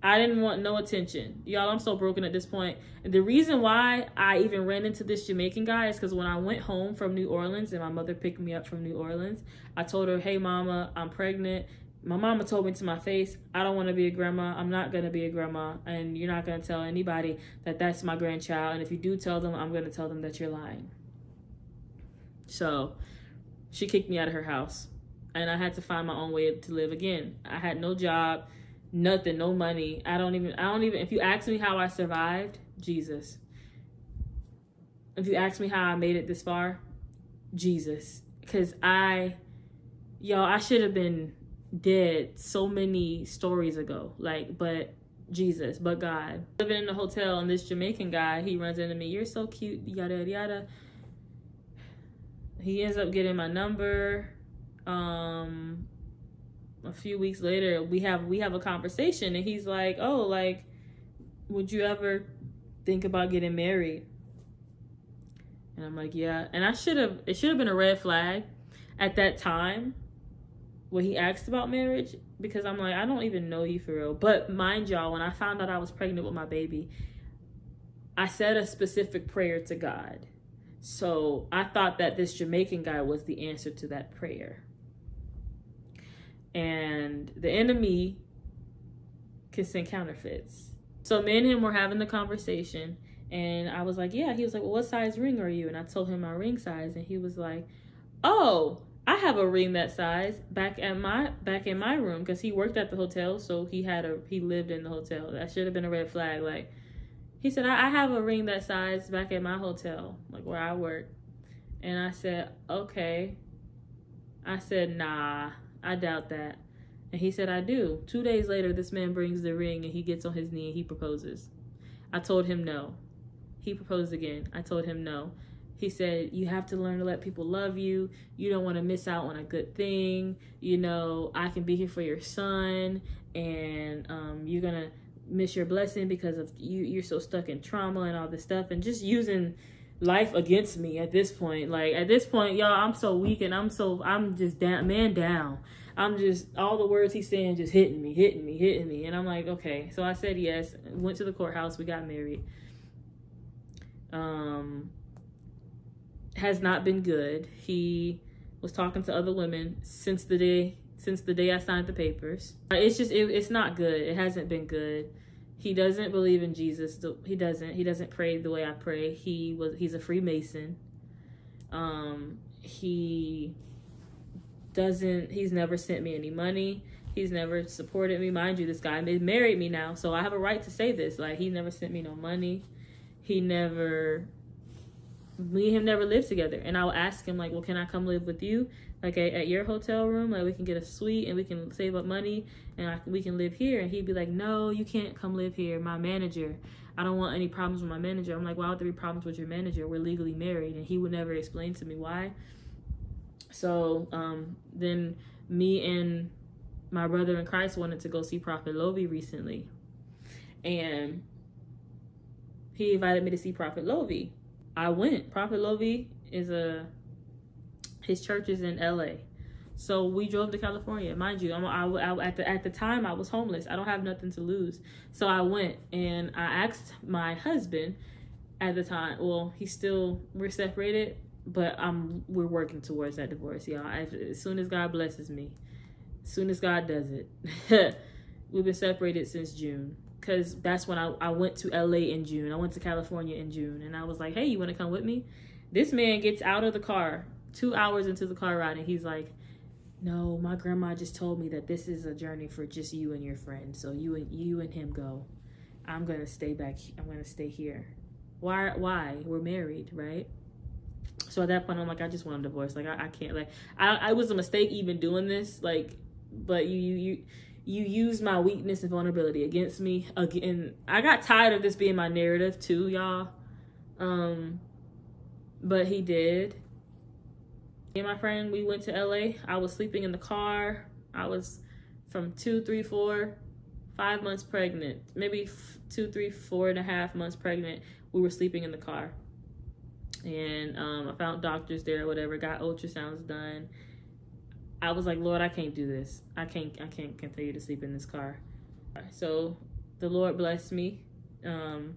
I didn't want no attention. Y'all, I'm so broken at this point. And the reason why I even ran into this Jamaican guy is because when I went home from New Orleans and my mother picked me up from New Orleans, I told her, "Hey, mama, I'm pregnant." My mama told me to my face, "I don't want to be a grandma. I'm not going to be a grandma. And you're not going to tell anybody that that's my grandchild. And if you do tell them, I'm going to tell them that you're lying." So she kicked me out of her house. And I had to find my own way to live again. I had no job, nothing, no money. I don't even, if you ask me how I survived, Jesus. If you ask me how I made it this far, Jesus. Because I should have been dead so many stories ago, like, but Jesus, but God. Living in the hotel, and this Jamaican guy, he runs into me, "You're so cute, yada yada." He ends up getting my number. A few weeks later, we have a conversation, and he's like, "Oh, like, would you ever think about getting married?" And I'm like, "Yeah." And it should have been a red flag at that time when he asked about marriage, because I'm like, I don't even know you for real. But mind y'all, when I found out I was pregnant with my baby, I said a specific prayer to God. So I thought that this Jamaican guy was the answer to that prayer. And the enemy can send counterfeits. So me and him were having the conversation, and I was like, "Yeah." He was like, "Well, what size ring are you?" And I told him my ring size, and he was like, "Oh, I have a ring that size back in my room," because he worked at the hotel, so he lived in the hotel. That should have been a red flag. Like, he said, I have a ring that size back at my hotel, like where I work. And I said, "Okay." I said, "Nah, I doubt that." And he said, "I do." 2 days later, this man brings the ring, and he gets on his knee and he proposes. I told him no. He proposed again. I told him no. He said, "You have to learn to let people love you. You don't want to miss out on a good thing. You know, I can be here for your son, and you're going to miss your blessing because of you're so stuck in trauma," and all this stuff, and just using life against me at this point. Like, at this point, y'all, I'm so weak, and I'm just down. I'm just, all the words he's saying just hitting me. And I'm like, okay. So I said yes, went to the courthouse, we got married. Has not been good. He was talking to other women since the day I signed the papers. It's not good. It hasn't been good. He doesn't believe in Jesus. He doesn't pray the way I pray. He's a Freemason. He's never sent me any money. He's never supported me. Mind you, this guy married me now, so I have a right to say this. Like, he never sent me no money. Me and him never lived together. And I'll ask him, like, "Well, can I come live with you? Like, at your hotel room? Like, we can get a suite and we can save up money and we can live here." And he'd be like, "No, you can't come live here. My manager. I don't want any problems with my manager." I'm like, "Why would there be problems with your manager? We're legally married." And he would never explain to me why. So then me and my brother in Christ wanted to go see Prophet Lovey recently. And he invited me to see Prophet Lovey. I went. Prophet Lovey his church is in LA. So we drove to California. Mind you, at the time I was homeless. I don't have nothing to lose. So I went, and I asked my husband at the time. Well, we're separated, but we're working towards that divorce, y'all. As soon as God blesses me, as soon as God does it, We've been separated since June. Because that's when I went to LA in June. I went to California in June. And I was like, hey, you want to come with me? This man gets out of the car 2 hours into the car ride. And he's like, no, my grandma just told me that this is a journey for just you and your friend. So you and him go. I'm going to stay back. I'm going to stay here. Why? We're married, right? So at that point, I'm like, I just want a divorce. Like, I can't. Like, I was a mistake even doing this. Like, but you use my weakness and vulnerability against me again. I got tired of this being my narrative too, y'all. But he did. Me and my friend, we went to LA. I was sleeping in the car. I was from 2, 3, 4, 5 months pregnant. Maybe 2, 3, 4.5 months pregnant. We were sleeping in the car. And I found doctors there or whatever, got ultrasounds done. I was like, Lord, I can't do this. I can't continue to sleep in this car. So the Lord blessed me. I'm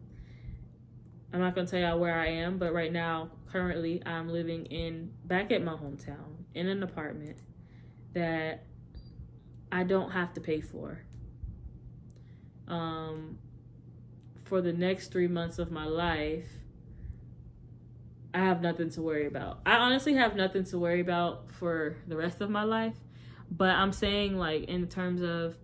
not going to tell y'all where I am, but right now, currently, I'm living back at my hometown in an apartment that I don't have to pay for. For the next 3 months of my life, I have nothing to worry about. I honestly have nothing to worry about for the rest of my life. But I'm saying, like, in terms of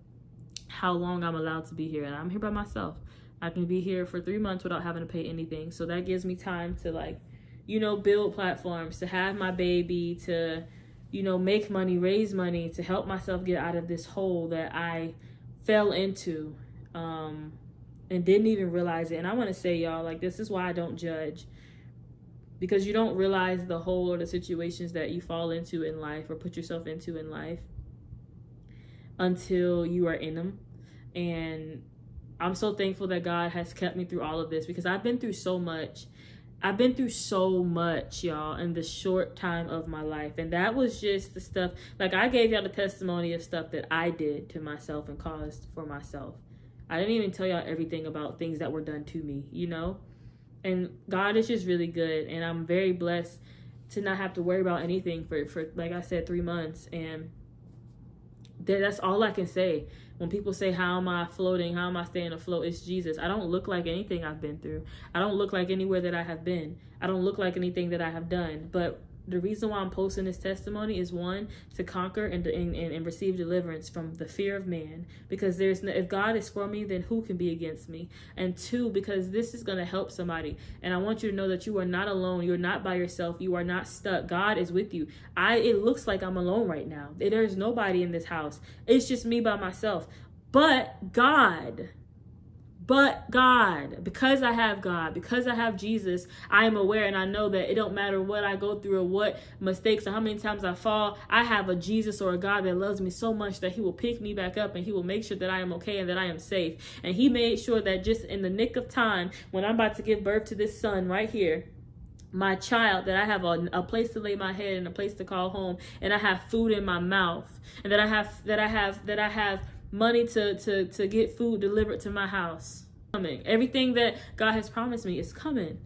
how long I'm allowed to be here. And I'm here by myself. I can be here for 3 months without having to pay anything. So that gives me time to, like, you know, build platforms, to have my baby, to, you know, make money, raise money, to help myself get out of this hole that I fell into and didn't even realize it. And I want to say, y'all, like, this is why I don't judge. Because you don't realize the hole or the situations that you fall into in life or put yourself into in life until you are in them. And I'm so thankful that God has kept me through all of this, because I've been through so much. I've been through so much, y'all, in the short time of my life. And that was just the stuff. Like, I gave y'all the testimony of stuff that I did to myself and caused for myself. I didn't even tell y'all everything about things that were done to me, you know? And God is just really good. And I'm very blessed to not have to worry about anything for like I said, 3 months. And that's all I can say. When people say, how am I floating? How am I staying afloat? It's Jesus. I don't look like anything I've been through. I don't look like anywhere that I have been. I don't look like anything that I have done. But the reason why I'm posting this testimony is, one, to conquer and receive deliverance from the fear of man. Because if God is for me, then who can be against me? And two, because this is going to help somebody. And I want you to know that you are not alone. You're not by yourself. You are not stuck. God is with you. It looks like I'm alone right now. There's nobody in this house. It's just me by myself. But God, because I have God, because I have Jesus, I am aware, and I know that it don't matter what I go through or what mistakes or how many times I fall. I have a Jesus or a God that loves me so much that he will pick me back up, and he will make sure that I am okay and that I am safe. And he made sure that just in the nick of time, when I'm about to give birth to this son right here, my child, that I have a place to lay my head and a place to call home, and I have food in my mouth, and that I have money to get food delivered to my house. Coming. Everything that God has promised me is coming.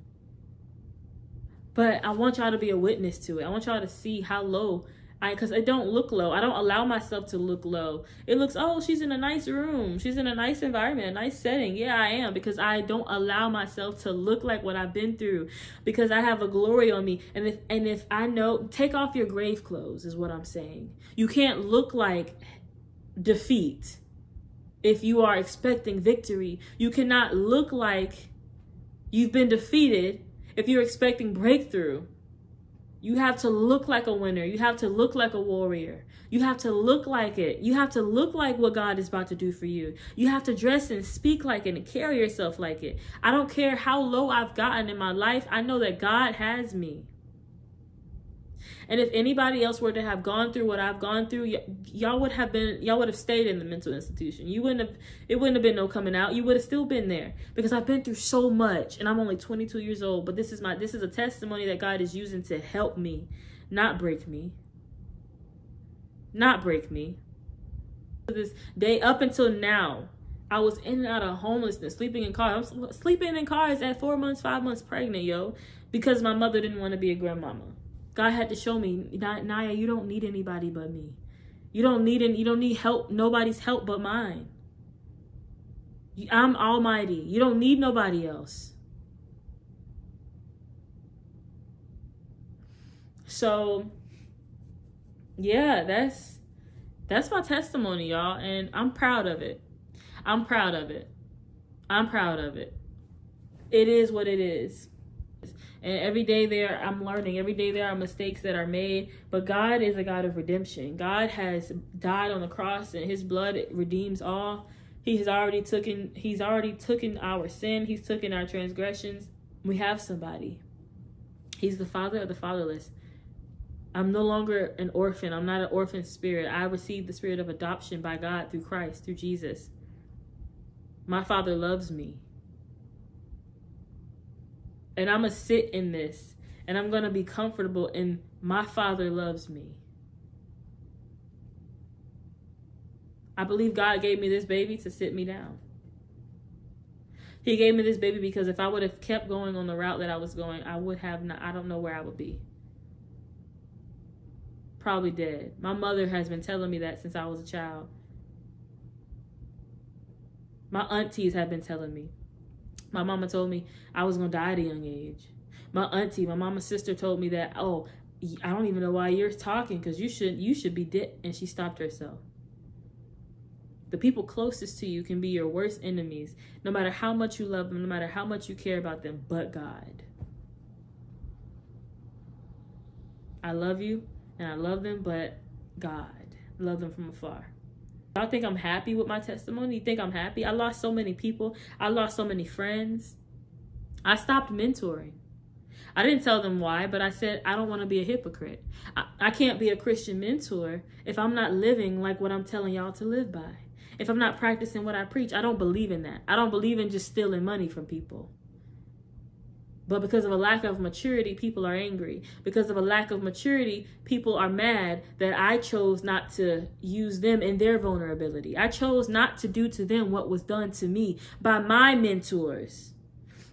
But I want y'all to be a witness to it. I want y'all to see how low because it don't look low. I don't allow myself to look low. It looks, oh, she's in a nice room. She's in a nice environment, a nice setting. Yeah, I am, because I don't allow myself to look like what I've been through, because I have a glory on me. And if I know, take off your grave clothes is what I'm saying. You can't look like defeat if you are expecting victory. You cannot look like you've been defeated if you're expecting breakthrough. You have to look like a winner. You have to look like a warrior. You have to look like it. You have to look like what God is about to do for you. You have to dress and speak like it and carry yourself like it. I don't care how low I've gotten in my life. I know that God has me. And if anybody else were to have gone through what I've gone through, y'all would have stayed in the mental institution. It wouldn't have been no coming out. You would have still been there, because I've been through so much, and I'm only 22 years old. But this is a testimony that God is using to help me, not break me. Not break me. This day up until now, I was in and out of homelessness, sleeping in cars. I was sleeping in cars at 4 months, 5 months pregnant, because my mother didn't want to be a grandmama. God had to show me, Naya, you don't need anybody but me. You don't need help, nobody's help but mine. I'm almighty. You don't need nobody else. So, yeah, that's my testimony, y'all. And I'm proud of it. I'm proud of it. I'm proud of it. It is what it is. And every day there, I'm learning. Every day there are mistakes that are made. But God is a God of redemption. God has died on the cross, and his blood redeems all. He's already taken our sin. He's taken our transgressions. We have somebody. He's the father of the fatherless. I'm no longer an orphan. I'm not an orphan spirit. I received the spirit of adoption by God through Christ, through Jesus. My Father loves me. And I'm going to sit in this. And I'm going to be comfortable in my Father loves me. I believe God gave me this baby to sit me down. He gave me this baby because if I would have kept going on the route that I was going, I would have not, I don't know where I would be. Probably dead. My mother has been telling me that since I was a child. My aunties have been telling me. My mama told me I was going to die at a young age. My auntie, my mama's sister told me that, oh, I don't even know why you're talking because you should be dead. And she stopped herself. The people closest to you can be your worst enemies, no matter how much you love them, no matter how much you care about them, but God. I love you and I love them, but God. I love them from afar. Y'all think I'm happy with my testimony? You think I'm happy? I lost so many people. I lost so many friends. I stopped mentoring. I didn't tell them why, but I said I don't want to be a hypocrite. I can't be a Christian mentor if I'm not living like what I'm telling y'all to live by. If I'm not practicing what I preach, I don't believe in that. I don't believe in just stealing money from people. But because of a lack of maturity, people are angry. Because of a lack of maturity, people are mad that I chose not to use them in their vulnerability. I chose not to do to them what was done to me by my mentors,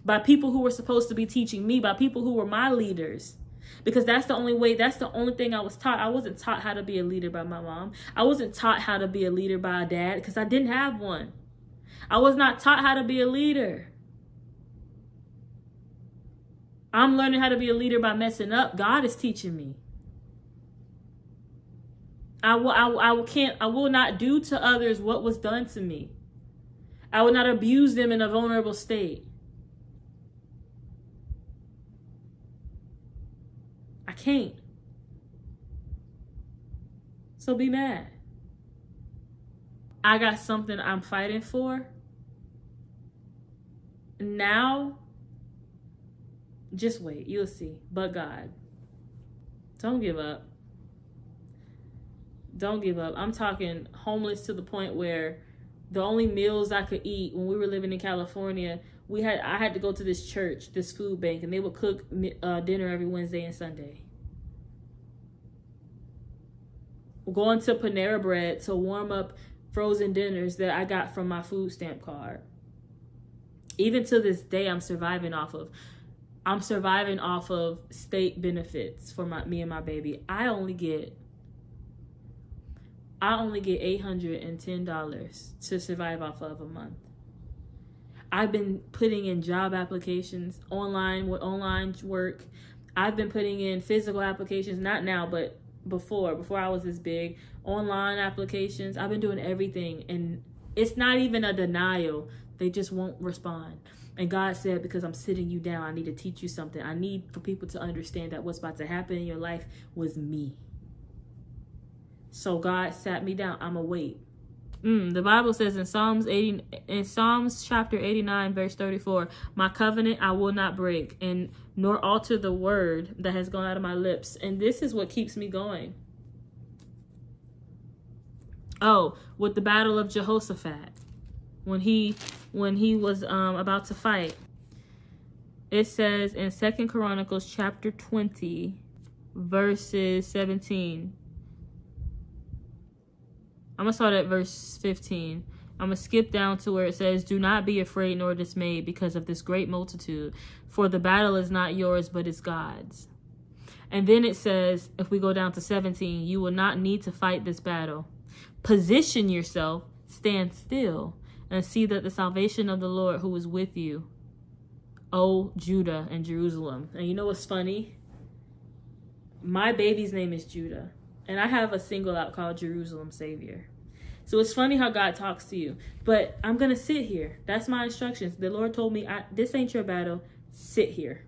by people who were supposed to be teaching me, by people who were my leaders. Because that's the only way, that's the only thing I was taught. I wasn't taught how to be a leader by my mom. I wasn't taught how to be a leader by a dad because I didn't have one. I was not taught how to be a leader. I'm learning how to be a leader by messing up. God is teaching me. I will not do to others what was done to me. I will not abuse them in a vulnerable state. I can't. So be mad. I got something I'm fighting for. Now, just wait. You'll see. But God. Don't give up. Don't give up. I'm talking homeless to the point where the only meals I could eat when we were living in California, I had to go to this church, this food bank, and they would cook dinner every Wednesday and Sunday. Going to Panera Bread to warm up frozen dinners that I got from my food stamp card. Even to this day, I'm surviving off of state benefits for me and my baby. I only get $810 to survive off of a month. I've been putting in job applications online work. I've been putting in physical applications, not now, but before I was this big, online applications. I've been doing everything, and it's not even a denial. They just won't respond. And God said, because I'm sitting you down, I need to teach you something. I need for people to understand that what's about to happen in your life was me. So God sat me down. I'm awake. The Bible says in Psalms chapter 89, verse 34, my covenant I will not break, and nor alter the word that has gone out of my lips. And this is what keeps me going. Oh, with the battle of Jehoshaphat, when he was about to fight, it says in 2 Chronicles chapter 20, verses 17. I'm going to start at verse 15. I'm going to skip down to where it says, do not be afraid nor dismayed because of this great multitude, for the battle is not yours, but it's God's. And then it says, if we go down to 17, you will not need to fight this battle. Position yourself, stand still, and see that the salvation of the Lord who is with you, O Judah and Jerusalem. And you know what's funny? My baby's name is Judah, and I have a single out called Jerusalem Savior. So it's funny how God talks to you. But I'm going to sit here. That's my instructions. The Lord told me, this ain't your battle. Sit here.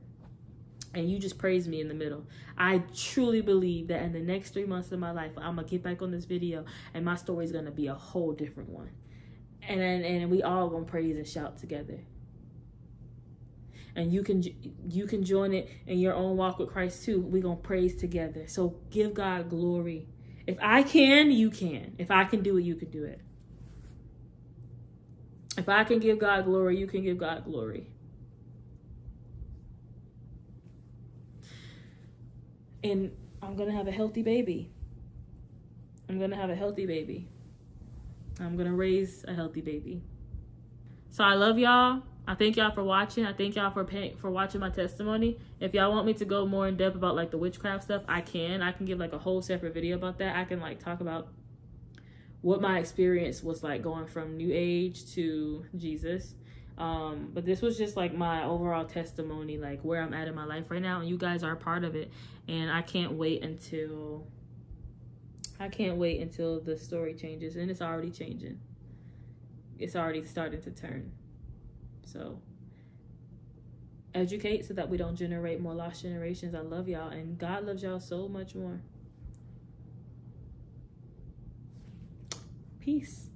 And you just praise me in the middle. I truly believe that in the next 3 months of my life, I'm going to get back on this video, and my story is going to be a whole different one. And we all going to praise and shout together. And you can join it in your own walk with Christ too. We're going to praise together. So give God glory. If I can, you can. If I can do it, you can do it. If I can give God glory, you can give God glory. And I'm going to have a healthy baby. I'm going to have a healthy baby. I'm going to raise a healthy baby. So I love y'all. I thank y'all for watching. I thank y'all for watching my testimony. If y'all want me to go more in depth about like the witchcraft stuff, I can give like a whole separate video about that. I can like talk about what my experience was like going from New Age to Jesus. But this was just like my overall testimony, like where I'm at in my life right now, and you guys are a part of it. And I can't wait until the story changes, and it's already changing. It's already starting to turn. So educate so that we don't generate more lost generations. I love y'all, and God loves y'all so much more. Peace.